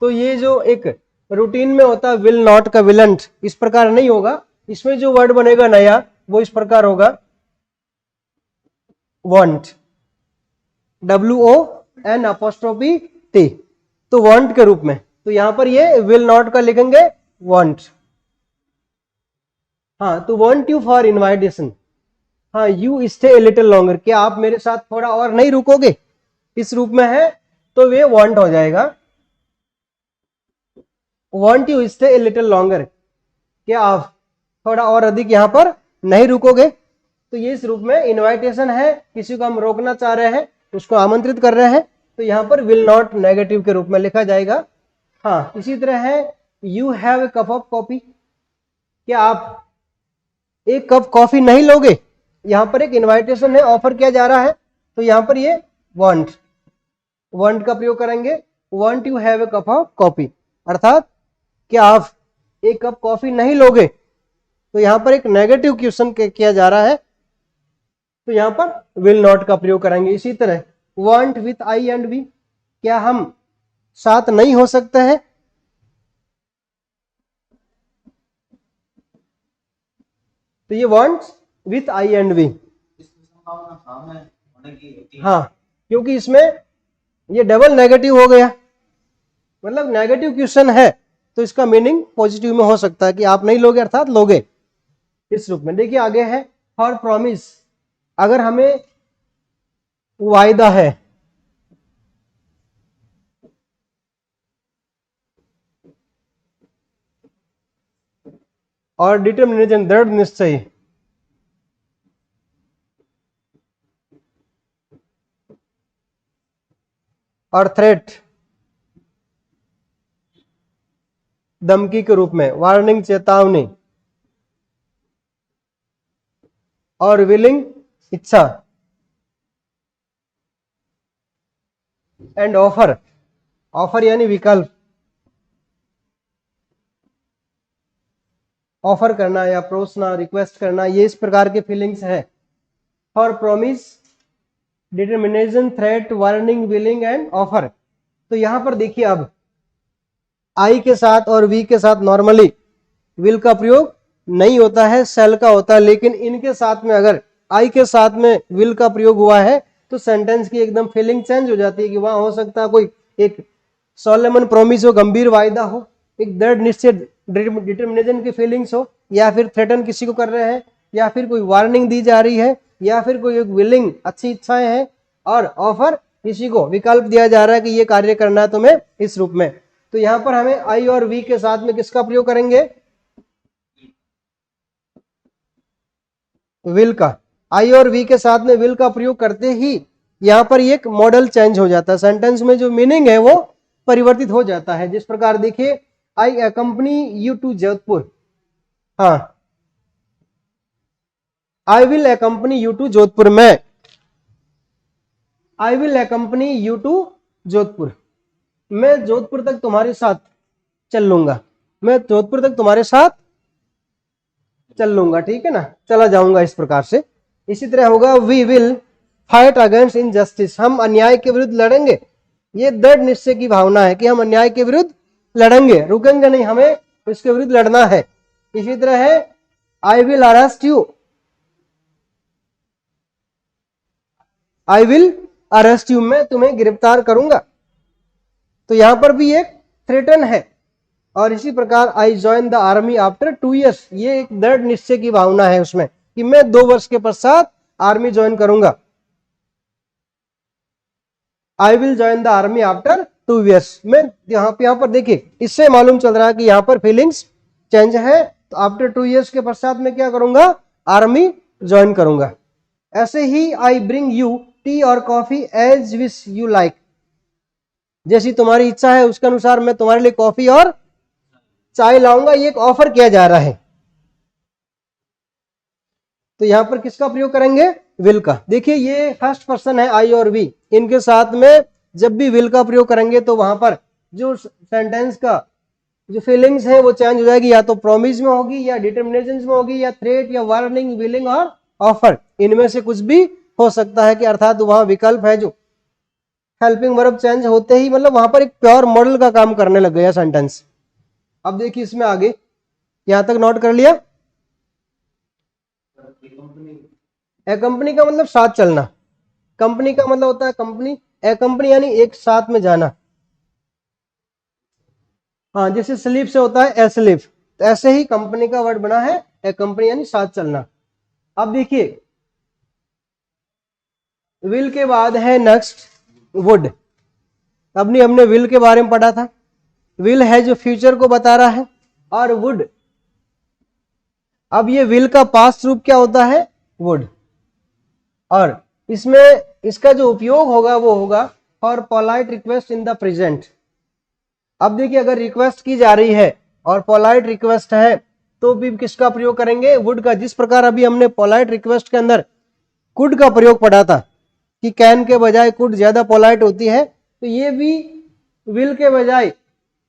तो ये जो एक रूटीन में होता है विल नॉट का विलंट, इस प्रकार नहीं होगा। इसमें जो वर्ड बनेगा नया वो इस प्रकार होगा, want, WON', तो want के रूप में। तो यहां पर ये विल नॉट का लिखेंगे want। हाँ, तो want you for invitation, हाँ, you stay a little longer, क्या आप मेरे साथ थोड़ा और नहीं रुकोगे, इस रूप में है, तो वे want हो जाएगा। want you stay a little longer, क्या आप थोड़ा और अधिक यहां पर नहीं रुकोगे, तो ये इस रूप में इनविटेशन है, किसी को हम रोकना चाह रहे हैं, उसको आमंत्रित कर रहे हैं, तो यहां पर विल नॉट नेगेटिव के रूप में लिखा जाएगा। हाँ, इसी तरह है you have a cup of coffee, क्या आप एक कप कॉफी नहीं लोगे, यहां पर एक इनविटेशन है, ऑफर किया जा रहा है, तो यहां पर ये वांट, वांट का प्रयोग करेंगे, want you have a cup of coffee, अर्थात क्या आप एक कप कॉफी नहीं लोगे, तो यहां पर एक नेगेटिव क्वेश्चन किया जा रहा है, तो यहां पर विल नॉट का प्रयोग करेंगे। इसी तरह want with I and B, क्या हम साथ नहीं हो सकते हैं, तो ये want with I and B. हाँ, क्योंकि इसमें ये डबल नेगेटिव हो गया, मतलब नेगेटिव क्वेश्चन है, तो इसका मीनिंग पॉजिटिव में हो सकता है कि आप नहीं लोगे अर्थात लोगे, इस रूप में। देखिए आगे है फॉर प्रॉमिस, अगर हमें वायदा है, और डिटर्मिनेशन दृढ़ निश्चय, और थ्रेट धमकी के रूप में, वार्निंग चेतावनी, और विलिंग इच्छा, एंड ऑफर, ऑफर यानी विकल्प, ऑफर करना या प्रोसना, रिक्वेस्ट करना, ये इस प्रकार के फीलिंग्स है। For promise, determination, threat, warning, willing and offer. तो यहां पर देखिए अब आई के साथ और वी के साथ नॉर्मली विल का प्रयोग नहीं होता है, सेल का होता है, लेकिन इनके साथ में अगर आई के साथ में विल का प्रयोग हुआ है तो सेंटेंस की एकदम फीलिंग चेंज हो जाती है, कि वहां हो सकता है कोई एक सोलेमन प्रॉमिस हो, गंभीर वायदा हो, एक दृढ़ निश्चय डिटर्मिनेशन की फीलिंग्स हो, या फिर थ्रेटन किसी को कर रहे हैं, या फिर कोई वार्निंग दी जा रही है, या फिर कोई एक विलिंग अच्छी इच्छाएं हैं, और ऑफर किसी को विकल्प दिया जा रहा है कि ये कार्य करना है तुम्हें, इस रूप में। तो यहां पर हमें आई और वी के साथ में किसका प्रयोग करेंगे, विल का। आई और वी के साथ में विल का प्रयोग करते ही यहां पर एक मॉडल चेंज हो जाता है, सेंटेंस में जो मीनिंग है वो परिवर्तित हो जाता है। जिस प्रकार देखिए, I accompany you to Jodhpur, हाँ, I will accompany you to Jodhpur में, I will accompany you to Jodhpur, मैं जोधपुर तक तुम्हारे साथ चल लूंगा, मैं जोधपुर तक तुम्हारे साथ चल लूंगा, ठीक है ना, चला जाऊंगा इस प्रकार से। इसी तरह होगा we will fight against injustice, हम अन्याय के विरुद्ध लड़ेंगे। ये दृढ़ निश्चय की भावना है कि हम अन्याय के विरुद्ध लड़ेंगे, रुकेंगे नहीं, हमें इसके विरुद्ध लड़ना है। इसी तरह है I will arrest you, I will arrest you, मैं तुम्हें गिरफ्तार करूंगा। तो यहां पर भी एक थ्रेटन है। और इसी प्रकार I join the army after 2 years, ये एक दृढ़ निश्चय की भावना है उसमें कि मैं 2 वर्ष के पश्चात आर्मी ज्वाइन करूंगा। I will join the army after 2 years, मैं यहां पर देखिए, इससे मालूम चल रहा है कि यहां पर फीलिंग्स चेंज है। तो आफ्टर 2 years के पश्चात मैं क्या करूंगा, आर्मी ज्वाइन करूंगा। ऐसे ही आई ब्रिंग यू टी और coffee as wish you like, जैसी तुम्हारी इच्छा है उसके अनुसार मैं तुम्हारे लिए कॉफी और चाय लाऊंगा, ये एक ऑफर किया जा रहा है। तो यहां पर किसका प्रयोग करेंगे, विल का। देखिए ये फर्स्ट पर्सन है आई और वी, इनके साथ में जब भी विल का प्रयोग करेंगे तो वहां पर जो सेंटेंस का जो फीलिंग्स है वो चेंज हो जाएगी, या तो प्रॉमिस में होगी या डिटर्मिनेशन में होगी या थ्रेट या वार्निंग, विलिंग और ऑफर, इनमें से कुछ भी हो सकता है कि अर्थात वहां विकल्प है जो हेल्पिंग वर्ब चेंज होते ही मतलब वहां पर एक प्योर मॉडल का काम करने लग गया सेंटेंस। अब देखिए इसमें आगे, यहां तक नोट कर लिया। ए कंपनी का मतलब साथ चलना, कंपनी का मतलब होता है कंपनी, ए कंपनी यानी एक साथ में जाना। हाँ जैसे स्लीप से होता है ए स्लीप, तो ऐसे ही कंपनी का वर्ड बना है ए कंपनी यानी साथ चलना। अब देखिए विल के बाद है नेक्स्ट वुड। अपनी हमने विल के बारे में पढ़ा था, विल है जो फ्यूचर को बता रहा है, और वुड, अब ये विल का पास्ट रूप क्या होता है, वुड। और इसमें इसका जो उपयोग होगा वो होगा for polite request in the present. अब देखिए अगर रिक्वेस्ट की जा रही है और पोलाइट रिक्वेस्ट है तो भी किसका प्रयोग करेंगे, वुड का। जिस प्रकार अभी हमने पोलाइट रिक्वेस्ट के अंदर कुड का प्रयोग पढ़ा था कि कैन के बजाय कुड ज्यादा पोलाइट होती है, तो ये भी विल के बजाय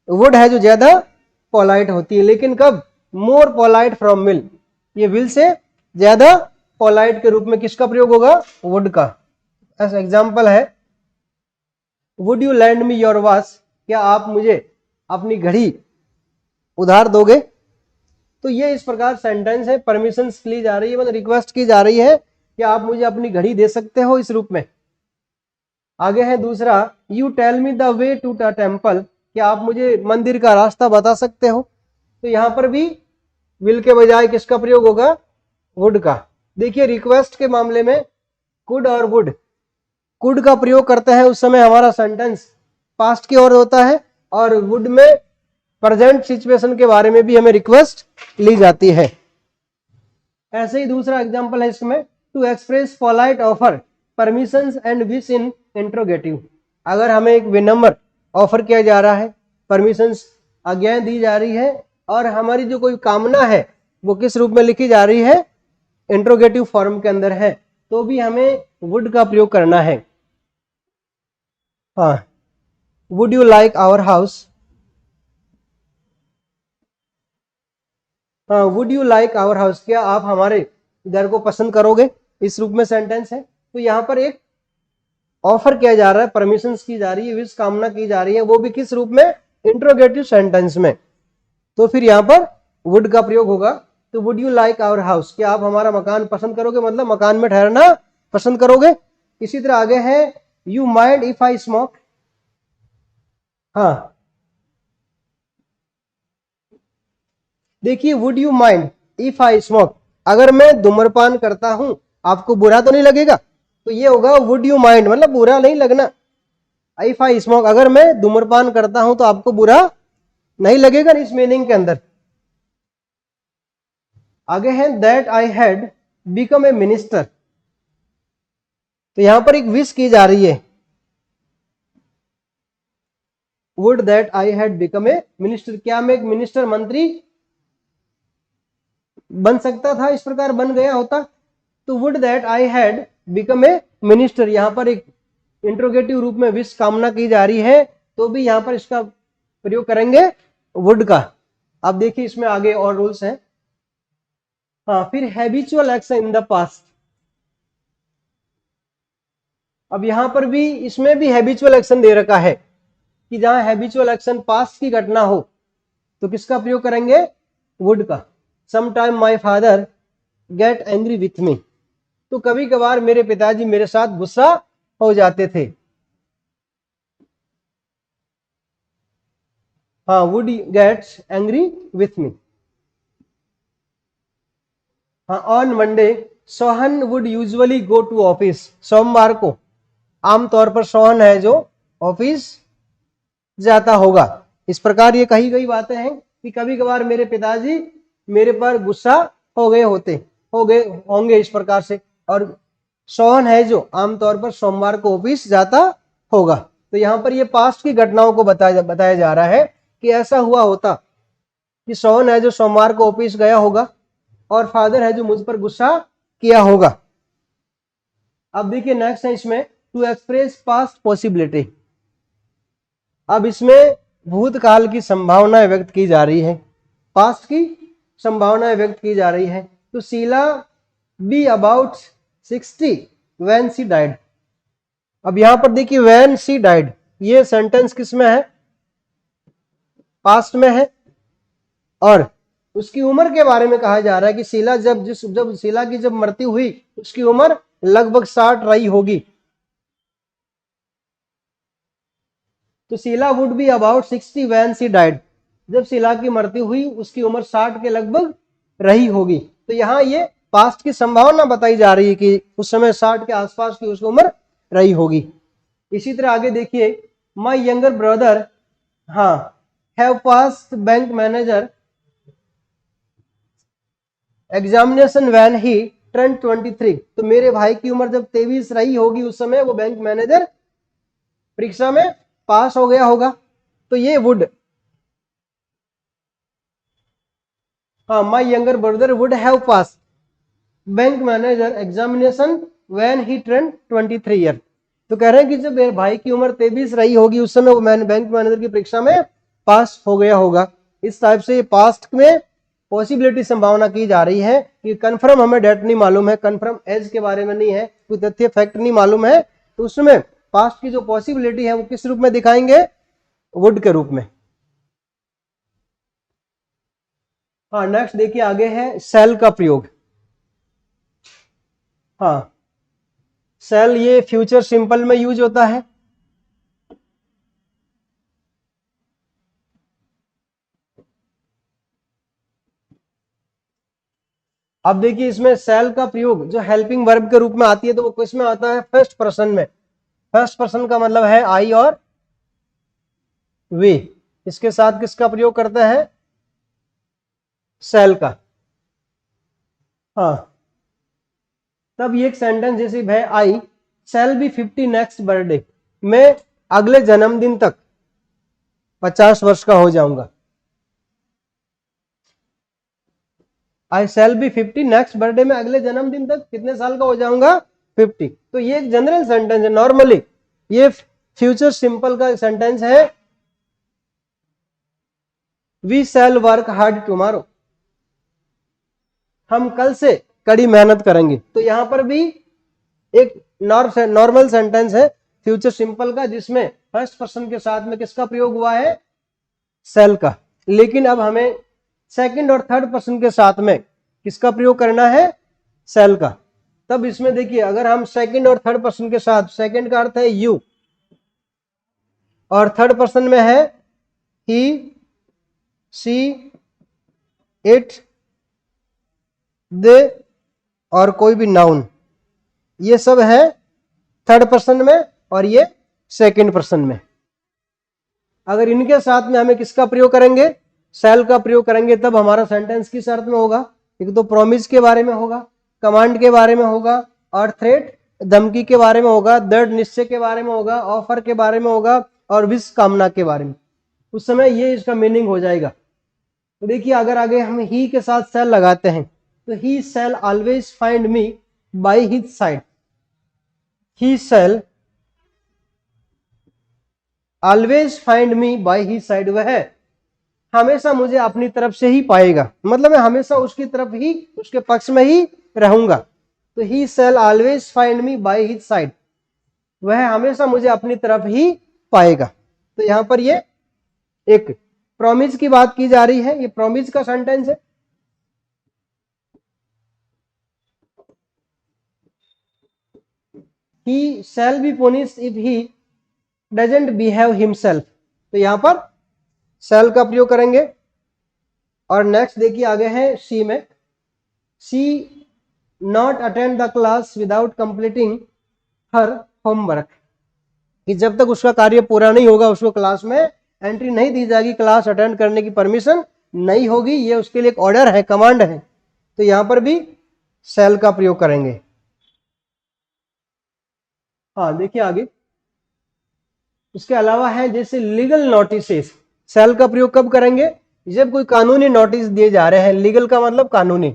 वुड है जो ज्यादा पोलाइट होती है, लेकिन कब, मोर पोलाइट फ्रॉम विल, ये विल से ज्यादा पोलाइट के रूप में किसका प्रयोग होगा, वुड का। ऐसा एग्जांपल है would you lend me your watch, क्या आप मुझे अपनी घड़ी उधार दोगे। तो ये इस प्रकार सेंटेंस है, परमिशन ली जा रही है, मतलब रिक्वेस्ट की जा रही है कि आप मुझे अपनी घड़ी दे सकते हो, इस रूप में। आगे है दूसरा, you tell me the way to the temple, क्या आप मुझे मंदिर का रास्ता बता सकते हो। तो यहां पर भी विल के बजाय किसका प्रयोग होगा, वुड का। देखिए रिक्वेस्ट के मामले में कुड और वुड, कुड का प्रयोग करते हैं उस समय हमारा सेंटेंस पास्ट की ओर होता है, और वुड में प्रेजेंट सिचुएशन के बारे में भी हमें रिक्वेस्ट ली जाती है। ऐसे ही दूसरा एग्जांपल है इसमें, to express polite offer permissions and wish in interrogative, अगर हमें एक विनम्र ऑफर किया जा रहा है, परमिशंस आज्ञाएं दी जा रही है, और हमारी जो कोई कामना है वो किस रूप में लिखी जा रही है, इंट्रोगेटिव फॉर्म के अंदर है, तो भी हमें वुड का प्रयोग करना है। हाँ, would you like our house, हाँ would you like our house, क्या आप हमारे घर को पसंद करोगे, इस रूप में सेंटेंस है। तो यहाँ पर एक ऑफर किया जा रहा है, परमिशंस की जा रही है, विश कामना की जा रही है, वो भी किस रूप में, इंट्रोगेटिव सेंटेंस में। तो फिर यहाँ पर वुड का प्रयोग होगा। तो would you like our house, क्या आप हमारा मकान पसंद करोगे, मतलब मकान में ठहरना पसंद करोगे। इसी तरह आगे है you mind if I smoke, हाँ देखिए would you mind if I smoke, अगर मैं धूम्रपान करता हूं आपको बुरा तो नहीं लगेगा। तो ये होगा वुड यू माइंड, मतलब बुरा नहीं लगना। इफ आई स्मोक, अगर मैं धूम्रपान करता हूं तो आपको बुरा नहीं लगेगा, इस मीनिंग के अंदर। आगे है that I had become a minister, तो यहां पर एक विश की जा रही है, would that I had become a minister, क्या मैं एक मिनिस्टर मंत्री बन सकता था, इस प्रकार बन गया होता। तो would that I had become a minister, यहां पर एक इंट्रोगेटिव रूप में विश कामना की जा रही है, तो भी यहां पर इसका प्रयोग करेंगे वुड का। अब देखिए इसमें आगे और रूल्स हैं। हाँ, फिर habitual action in the past. अब यहां पर भी इसमें भी हैबिचुअल एक्शन दे रखा है कि जहां हैबिचुअल एक्शन पास्ट की घटना हो तो किसका प्रयोग करेंगे, वुड का। Sometime my father get angry with me, तो कभी कभार मेरे पिताजी मेरे साथ गुस्सा हो जाते थे। हाँ, would gets angry with me. हाँ, on Monday Sohan would usually go to office, सोमवार को आमतौर पर सोहन है जो ऑफिस जाता होगा। इस प्रकार ये कही गई बातें हैं कि कभी कभार मेरे पिताजी मेरे पर गुस्सा हो गए होंगे इस प्रकार से, और सोहन है जो आमतौर पर सोमवार को ऑफिस जाता होगा। तो यहां पर ये पास्ट की घटनाओं को बताया जा रहा है कि ऐसा हुआ होता कि सोहन है जो सोमवार को ऑफिस गया होगा और फादर है जो मुझ पर गुस्सा किया होगा। अब देखिए नेक्स्ट है इसमें टू एक्सप्रेस पास्ट पॉसिबिलिटी। अब इसमें भूतकाल की संभावनाएं व्यक्त की जा रही है, पास्ट की संभावनाएं व्यक्त की जा रही है। तो Sheela be about 60 when she died. अब यहां पर देखिए व्हेन शी डाइड, ये सेंटेंस किस में है, पास्ट में है, और उसकी उम्र के बारे में कहा जा रहा है कि शीला जब शीला की जब मृत्यु हुई उसकी उम्र लगभग 60 रही होगी। तो Sheela would be about 60 when she died, जब शीला की मृत्यु हुई उसकी उम्र 60 के लगभग रही होगी। तो यहाँ ये पास्ट की संभावना बताई जा रही है कि उस समय 60 के आसपास की उसकी उम्र रही होगी। इसी तरह आगे देखिए माय यंगर ब्रदर हाँ have passed bank manager examination when he turn 23। तो मेरे भाई की उम्र जब 23 रही होगी उस समय वो बैंक मैनेजर परीक्षा में पास हो गया होगा। तो ये वुड, हाँ, my younger brother would have pass bank manager examination when he turn 23 year. तो कह रहे हैं कि जब मेरे भाई की उम्र 23 रही होगी उस समय वो बैंक मैनेजर की परीक्षा में पास हो गया होगा। इस टाइप से पास्ट में पॉसिबिलिटी संभावना की जा रही है कि कंफर्म हमें डेट नहीं मालूम है, कंफर्म एज के बारे में नहीं है, कोई तथ्य फैक्ट नहीं मालूम है, तो उसमें पास्ट की जो पॉसिबिलिटी है वो किस रूप में दिखाएंगे, वुड के रूप में। हाँ, नेक्स्ट देखिए आगे है सेल का प्रयोग। हाँ, सेल ये फ्यूचर सिंपल में यूज होता है। अब देखिए इसमें सेल का प्रयोग जो हेल्पिंग वर्ब के रूप में आती है तो वो किस में आता है, फर्स्ट पर्सन में। फर्स्ट पर्सन का मतलब है आई और वे, इसके साथ किसका प्रयोग करता है, सेल का। हाँ, तब ये एक सेंटेंस जैसे है आई सेल बी 50 नेक्स्ट बर्थडे, मैं अगले जन्मदिन तक 50 वर्ष का हो जाऊंगा। आई सेल बी 50 नेक्स्ट बर्थडे में अगले जन्मदिन तक कितने साल का हो जाऊंगा, 50। तो ये एक जनरल सेंटेंस है, नॉर्मली ये फ्यूचर सिंपल का सेंटेंस है, we shall work hard tomorrow, हम कल से कड़ी मेहनत करेंगे। तो यहां पर भी एक नॉर्मल सेंटेंस है फ्यूचर सिंपल का जिसमें फर्स्ट पर्सन के साथ में किसका प्रयोग हुआ है, सेल का। लेकिन अब हमें सेकंड और थर्ड पर्सन के साथ में किसका प्रयोग करना है, सेल का। तब इसमें देखिए अगर हम सेकंड और थर्ड पर्सन के साथ, सेकंड का अर्थ है यू और थर्ड पर्सन में है ही, सी, इट, दे और कोई भी नाउन, ये सब है थर्ड पर्सन में और ये सेकंड पर्सन में। अगर इनके साथ में हमें किसका प्रयोग करेंगे, सेल का प्रयोग करेंगे, तब हमारा सेंटेंस किस अर्थ में होगा, एक तो प्रॉमिस के बारे में होगा, कमांड के बारे में होगा, और थ्रेट धमकी के बारे में होगा, दृढ़ निश्चय के बारे में होगा, ऑफर के बारे में होगा और विश कामना के बारे में। उस समय ये इसका मीनिंग हो जाएगा। तो देखिए अगर आगे हम ही के साथ सेल लगाते हैं तो he shall always find me by his side, he shall always find me by his side, वह हमेशा मुझे अपनी तरफ से ही पाएगा, मतलब मैं हमेशा उसकी तरफ ही, उसके पक्ष में ही रहूंगा। तो he shall always find me by his side, वह हमेशा मुझे अपनी तरफ ही पाएगा। तो यहां पर ये एक प्रॉमिस की बात की जा रही है, ये प्रॉमिस का सेंटेंस है। He shall be punished if he doesn't behave himself, तो यहां पर shall का प्रयोग करेंगे। और नेक्स्ट देखिए आगे है सी में, she not attend the class without completing her homework, कि जब तक उसका कार्य पूरा नहीं होगा उसको क्लास में एंट्री नहीं दी जाएगी, क्लास अटेंड करने की परमिशन नहीं होगी, ये उसके लिए एक ऑर्डर है, कमांड है। तो यहां पर भी शैल का प्रयोग करेंगे। हाँ देखिए आगे, इसके अलावा है जैसे लीगल नोटिसेस, शैल का प्रयोग कब करेंगे, जब कोई कानूनी नोटिस दिए जा रहे हैं। लीगल का मतलब कानूनी,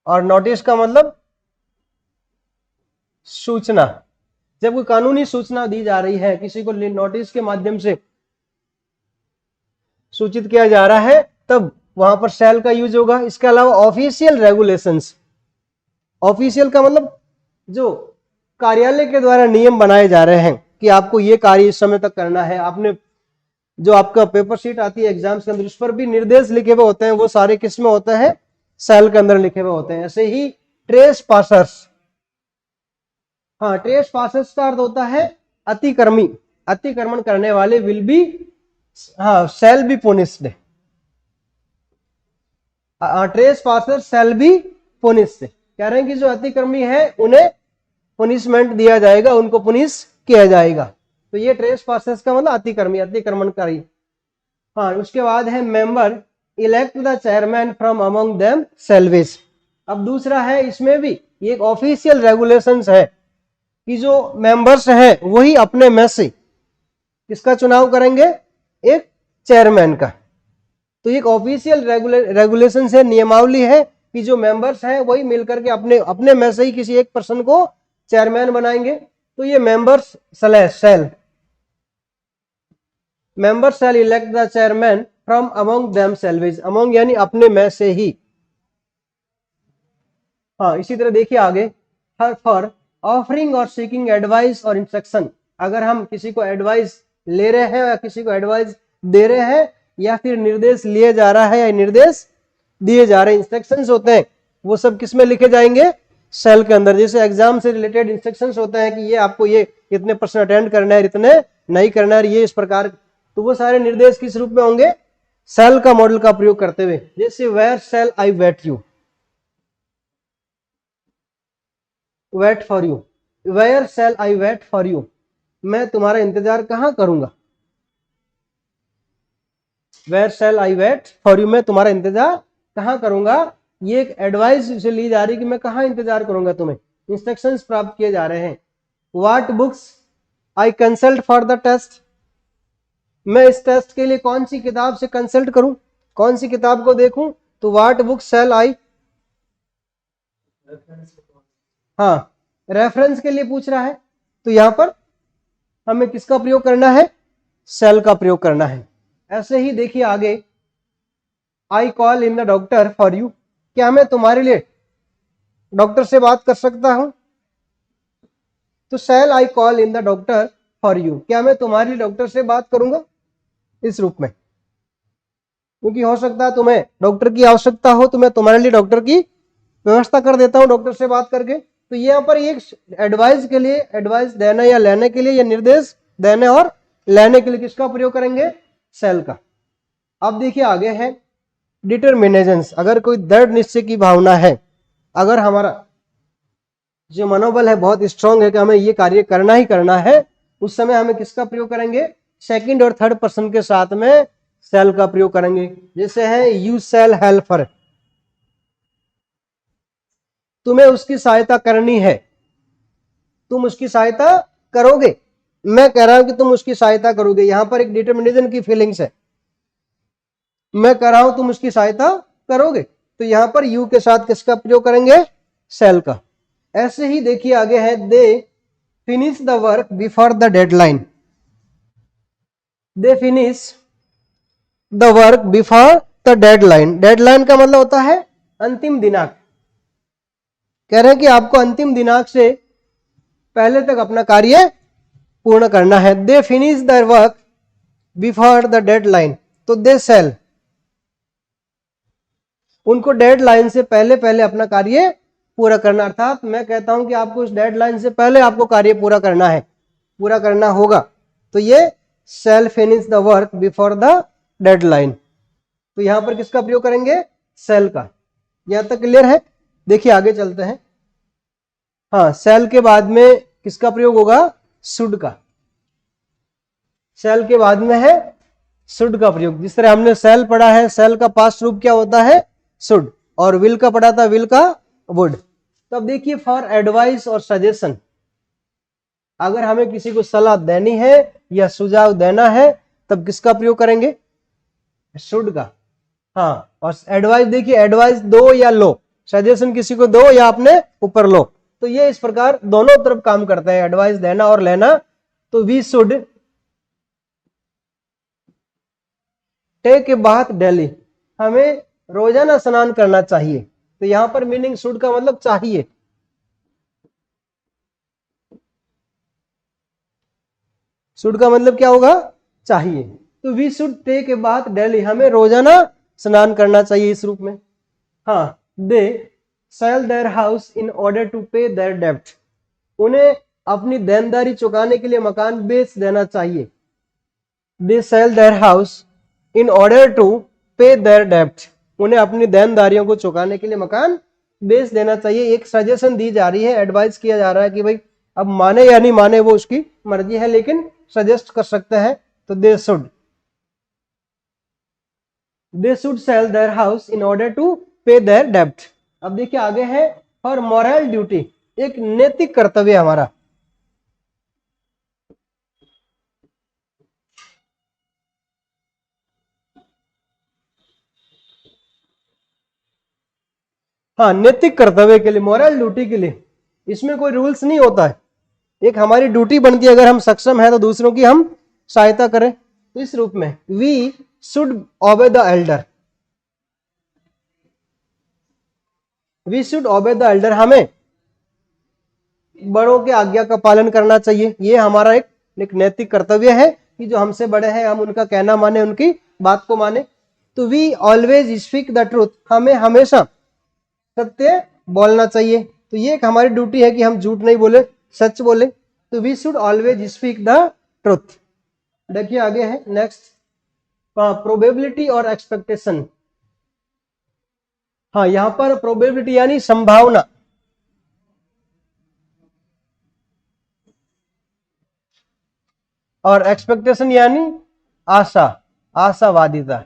और नोटिस का मतलब सूचना। जब कोई कानूनी सूचना दी जा रही है, किसी को नोटिस के माध्यम से सूचित किया जा रहा है, तब वहां पर शैल का यूज होगा। इसके अलावा ऑफिशियल रेगुलेशंस, ऑफिशियल का मतलब जो कार्यालय के द्वारा नियम बनाए जा रहे हैं कि आपको ये कार्य इस समय तक करना है, आपने जो आपका पेपर शीट आती है एग्जाम्स के अंदर, उस पर भी निर्देश लिखे हुए होते हैं, वो सारे किस में होते हैं, शैल के अंदर लिखे हुए होते हैं। ऐसे ही ट्रेस पासर्स, हाँ ट्रेस पासर्स का अर्थ होता है अतिक्रमी, अतिक्रमण करने वाले विल बी, हाँ shall be punished, trespassers shall be punished, कह रहे हैं कि जो अतिक्रमी है उन्हें पुनिशमेंट दिया जाएगा, उनको पुनिश किया जाएगा। तो ये ट्रेस पासर्स का मतलब अतिक्रमी, अतिक्रमणकारी। हाँ उसके बाद है member elect the chairman from among them salvage. अब दूसरा है, इसमें भी एक ऑफिशियल रेगुलेशंस है कि जो मेंबर्स हैं वही अपने में से किसका चुनाव करेंगे, एक चेयरमैन का। तो एक ऑफिशियल रेगुलेशन है, नियमावली है कि जो मेंबर्स हैं वही मिलकर के अपने अपने में से ही किसी एक पर्सन को चेयरमैन बनाएंगे। तो ये members shall, members shall elect the chairman from among themselves, among यानी अपने में से ही। हाँ इसी तरह देखिए आगे, हर फॉर ऑफरिंग और सीकिंग एडवाइस और इंस्ट्रक्शन, अगर हम किसी को एडवाइस ले रहे हैं या किसी को एडवाइस दे रहे हैं, या फिर निर्देश लिए जा रहा है या निर्देश दिए जा रहे हैं, इंस्ट्रक्शंस होते हैं, वो सब किस में लिखे जाएंगे, सेल के अंदर। जैसे एग्जाम से रिलेटेड इंस्ट्रक्शंस होते हैं कि ये आपको ये इतने प्रश्न अटेंड करना है, इतने नहीं करना है, ये इस प्रकार, तो वो सारे निर्देश किस रूप में होंगे, सेल का मॉडल का प्रयोग करते हुए। जैसे where shall I wait you, wait for you, where shall I wait for you, मैं तुम्हारा इंतजार कहां करूंगा, where shall I wait for you, मैं तुम्हारा इंतजार कहां करूंगा। ये एक एडवाइस से ली जा रही कि मैं कहां इंतजार करूंगा तुम्हें, इंस्ट्रक्शंस प्राप्त किए जा रहे हैं। What books I consult for the test, मैं इस टेस्ट के लिए कौन सी किताब से कंसल्ट करूं, कौन सी किताब को देखूं, तो व्हाट बुक सेल आई, हाँ रेफरेंस के लिए पूछ रहा है, तो यहां पर हमें किसका प्रयोग करना है, सेल का प्रयोग करना है। ऐसे ही देखिए आगे, आई call in the doctor for you, क्या मैं तुम्हारे लिए डॉक्टर से बात कर सकता हूं, तो shall I call in the doctor for you, क्या मैं तुम्हारे लिए डॉक्टर से बात करूंगा, इस रूप में। क्योंकि हो सकता है तुम्हें डॉक्टर की आवश्यकता हो, तो मैं तुम्हारे लिए डॉक्टर की व्यवस्था कर देता हूं डॉक्टर से बात करके। तो यहाँ पर एक एडवाइस के लिए, एडवाइस देने या लेने के लिए, या निर्देश देने और लेने के लिए किसका प्रयोग करेंगे, सेल का। अब देखिए आगे है डिटरमिनेशंस, अगर कोई दृढ़ निश्चय की भावना है, अगर हमारा जो मनोबल है बहुत स्ट्रांग है कि हमें ये कार्य करना ही करना है, उस समय हमें किसका प्रयोग करेंगे, सेकंड और थर्ड पर्सन के साथ में सेल का प्रयोग करेंगे। जैसे है यू सेल हेल्प हर, तुम्हें उसकी सहायता करनी है, तुम उसकी सहायता करोगे, मैं कह रहा हूं कि तुम उसकी सहायता करोगे। यहां पर एक डिटरमिनेशन की फीलिंग्स है, मैं कह रहा हूं तुम उसकी सहायता करोगे, तो यहां पर यू के साथ किसका प्रयोग करेंगे? सेल का। ऐसे ही देखिए आगे है, they finish the work before the deadline. They finish the work before the deadline. Deadline का मतलब होता है अंतिम दिनांक। कह रहे हैं कि आपको अंतिम दिनांक से पहले तक अपना कार्य पूर्ण करना है। They finish the work before the deadline, तो दे सेल, उनको डेडलाइन से पहले पहले अपना कार्य पूरा करना। अर्थात मैं कहता हूं कि आपको उस डेडलाइन से पहले आपको कार्य पूरा करना है, पूरा करना होगा, तो ये cell finish the work before the deadline. तो यहां पर किसका प्रयोग करेंगे? सेल का। यहां तक क्लियर है? देखिए आगे चलते हैं। हाँ, सेल के बाद में किसका प्रयोग होगा? शुड का। सेल के बाद में है शुड का प्रयोग। जिस तरह हमने सेल पढ़ा है, सेल का पास्ट रूप क्या होता है? शुड। और विल का पढ़ा था, विल का वुड। तो अब देखिए, फॉर एडवाइस और सजेशन, अगर हमें किसी को सलाह देनी है या सुझाव देना है तब किसका प्रयोग करेंगे? शुड का। हाँ, और एडवाइस देखिए, एडवाइस दो या लो, सजेशन किसी को दो या अपने ऊपर लो, तो ये इस प्रकार दोनों तरफ काम करता है, एडवाइस देना और लेना। तो we should take a bath daily, हमें रोजाना स्नान करना चाहिए। तो यहां पर मीनिंग शुड का मतलब चाहिए। शुड का मतलब क्या होगा? चाहिए। तो we should take a bath daily, हमें रोजाना स्नान करना चाहिए इस रूप में। हाँ, they sell their house in order to pay their डेब्ट, उन्हें अपनी देनदारी चुकाने के लिए मकान बेच देना चाहिए। They sell their house in order to pay their डेब्ट, उन्हें अपनी देनदारियों को चुकाने के लिए मकान बेच देना चाहिए। एक सजेशन दी जा रही है, एडवाइस किया जा रहा है कि भाई अब माने या नहीं माने वो उसकी मर्जी है, लेकिन सजेस्ट कर सकते हैं। तो they should sell their house in order to pay their डेब्ट। अब देखिए आगे है, फॉर मॉरल ड्यूटी, एक नैतिक कर्तव्य हमारा। हाँ, नैतिक कर्तव्य के लिए, मॉरल ड्यूटी के लिए, इसमें कोई रूल्स नहीं होता है। एक हमारी ड्यूटी बनती है, अगर हम सक्षम है तो दूसरों की हम सहायता करें। तो इस रूप में we should obey the elder, we should obey the elder, हमें बड़ों के आज्ञा का पालन करना चाहिए। ये हमारा एक नैतिक कर्तव्य है कि जो हमसे बड़े हैं हम उनका कहना माने, उनकी बात को माने। तो we always speak the truth, हमें हमेशा सत्य बोलना चाहिए। तो ये एक हमारी ड्यूटी है कि हम झूठ नहीं बोले, सच बोले। तो we should always speak the truth. देखिए आगे है नेक्स्ट, प्रोबेबिलिटी और एक्सपेक्टेशन। हाँ, यहां पर प्रोबेबिलिटी यानी संभावना, और एक्सपेक्टेशन यानी आशा, आशावादिता।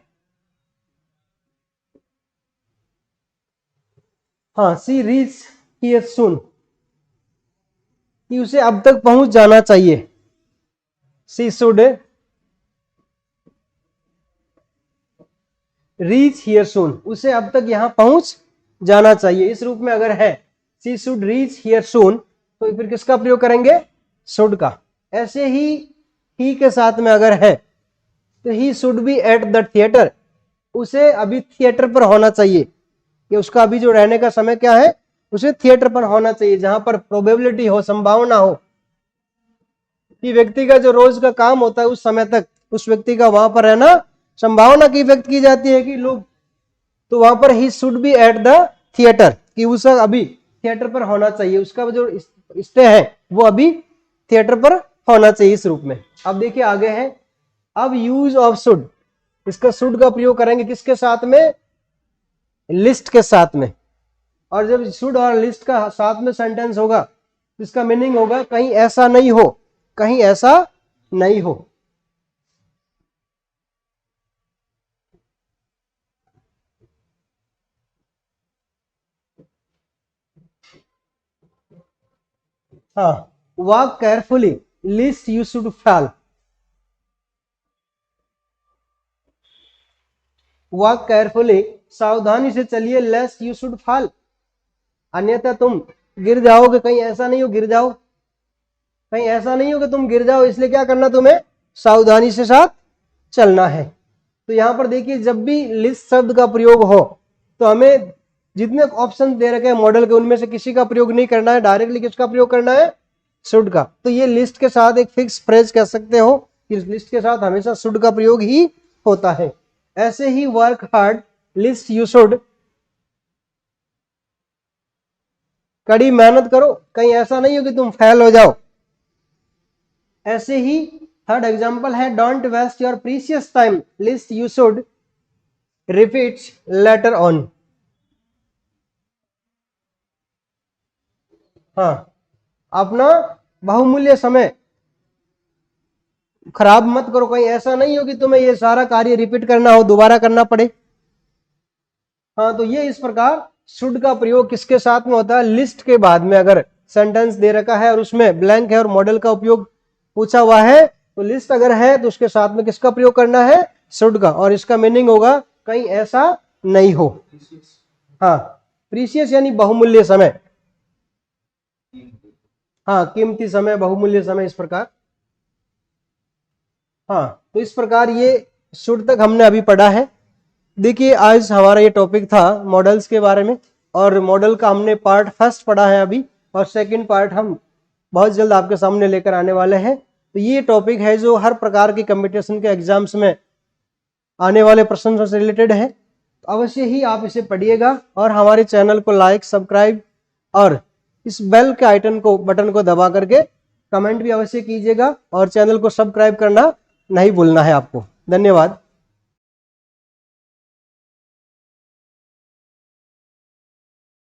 हाँ, सी रीच हियर सून, कि उसे अब तक पहुंच जाना चाहिए। सी शुड रीच हियर सून, उसे अब तक यहां पहुंच जाना चाहिए। इस रूप में अगर है सी शुड रीच हियर सून, तो फिर किसका प्रयोग करेंगे? शुड का। ऐसे ही के साथ में अगर है तो he should be at the theatre, उसे अभी थिएटर पर होना चाहिए, कि उसका अभी जो रहने का समय क्या है, उसे थिएटर पर होना चाहिए, जहां पर प्रोबेबिलिटी हो, संभावना हो कि व्यक्ति का जो रोज का काम होता है उस समय तक उस व्यक्ति का वहां पर रहना, संभावना की व्यक्त की जाती है कि लोग, तो वहां पर he should be at the theatre, कि उसे अभी थिएटर पर होना चाहिए, उसका जो स्टे है वो अभी थिएटर पर होना चाहिए, इस रूप में। अब देखिए आगे है, अब यूज ऑफ शुड, इसका शुड का प्रयोग करेंगे किसके साथ में? लिस्ट के साथ में। और जब शुड और लिस्ट का साथ में सेंटेंस होगा, इसका मीनिंग होगा कहीं ऐसा नहीं हो, कहीं ऐसा नहीं हो। हाँ, walk carefully list you should fall, walk carefully, सावधानी से चलिए, लेस्ट यू शुड फॉल, अन्यथा तुम गिर जाओगे। कहीं ऐसा नहीं हो गिर जाओ, कहीं ऐसा नहीं हो कि तुम गिर जाओ, इसलिए क्या करना, तुम्हें सावधानी से साथ चलना है। तो यहां पर देखिए जब भी लिस्ट शब्द का प्रयोग हो तो हमें जितने ऑप्शन दे रखे हैं मॉडल के उनमें से किसी का प्रयोग नहीं करना है, डायरेक्टली किसका प्रयोग करना है, शुड का। तो ये लिस्ट के साथ एक फिक्स फ्रेज कह सकते हो कि इस लिस्ट के साथ हमेशा शुड का प्रयोग ही होता है। ऐसे ही work hard, lest you should, कड़ी मेहनत करो, कहीं ऐसा नहीं हो कि तुम फेल हो जाओ। ऐसे ही थर्ड एग्जांपल है don't waste your precious time, lest you should repeat later on. हाँ, अपना बहुमूल्य समय खराब मत करो, कहीं ऐसा नहीं हो कि तुम्हें ये सारा कार्य रिपीट करना हो, दोबारा करना पड़े। हाँ, तो ये इस प्रकार शुड का प्रयोग किसके साथ में होता है, लिस्ट के बाद में अगर सेंटेंस दे रखा है और उसमें ब्लैंक है और मॉडल का उपयोग पूछा हुआ है, तो लिस्ट अगर है तो उसके साथ में किसका प्रयोग करना है, शुड का। और इसका मीनिंग होगा कहीं ऐसा नहीं हो। हाँ, प्रीशियस यानी बहुमूल्य समय, हाँ कीमती समय, बहुमूल्य समय, इस प्रकार। हाँ, तो इस प्रकार ये शुड तक हमने अभी पढ़ा है। देखिए आज हमारा ये टॉपिक था मॉडल्स के बारे में, और मॉडल का हमने पार्ट फर्स्ट पढ़ा है अभी, और सेकंड पार्ट हम बहुत जल्द आपके सामने लेकर आने वाले हैं। तो ये टॉपिक है जो हर प्रकार के कंपटीशन के एग्जाम्स में आने वाले प्रश्नों से रिलेटेड है। तो अवश्य ही आप इसे पढ़िएगा और हमारे चैनल को लाइक, सब्सक्राइब और इस बेल के आइकन को, बटन को दबा करके कमेंट भी अवश्य कीजिएगा, और चैनल को सब्सक्राइब करना नहीं भूलना है आपको। धन्यवाद।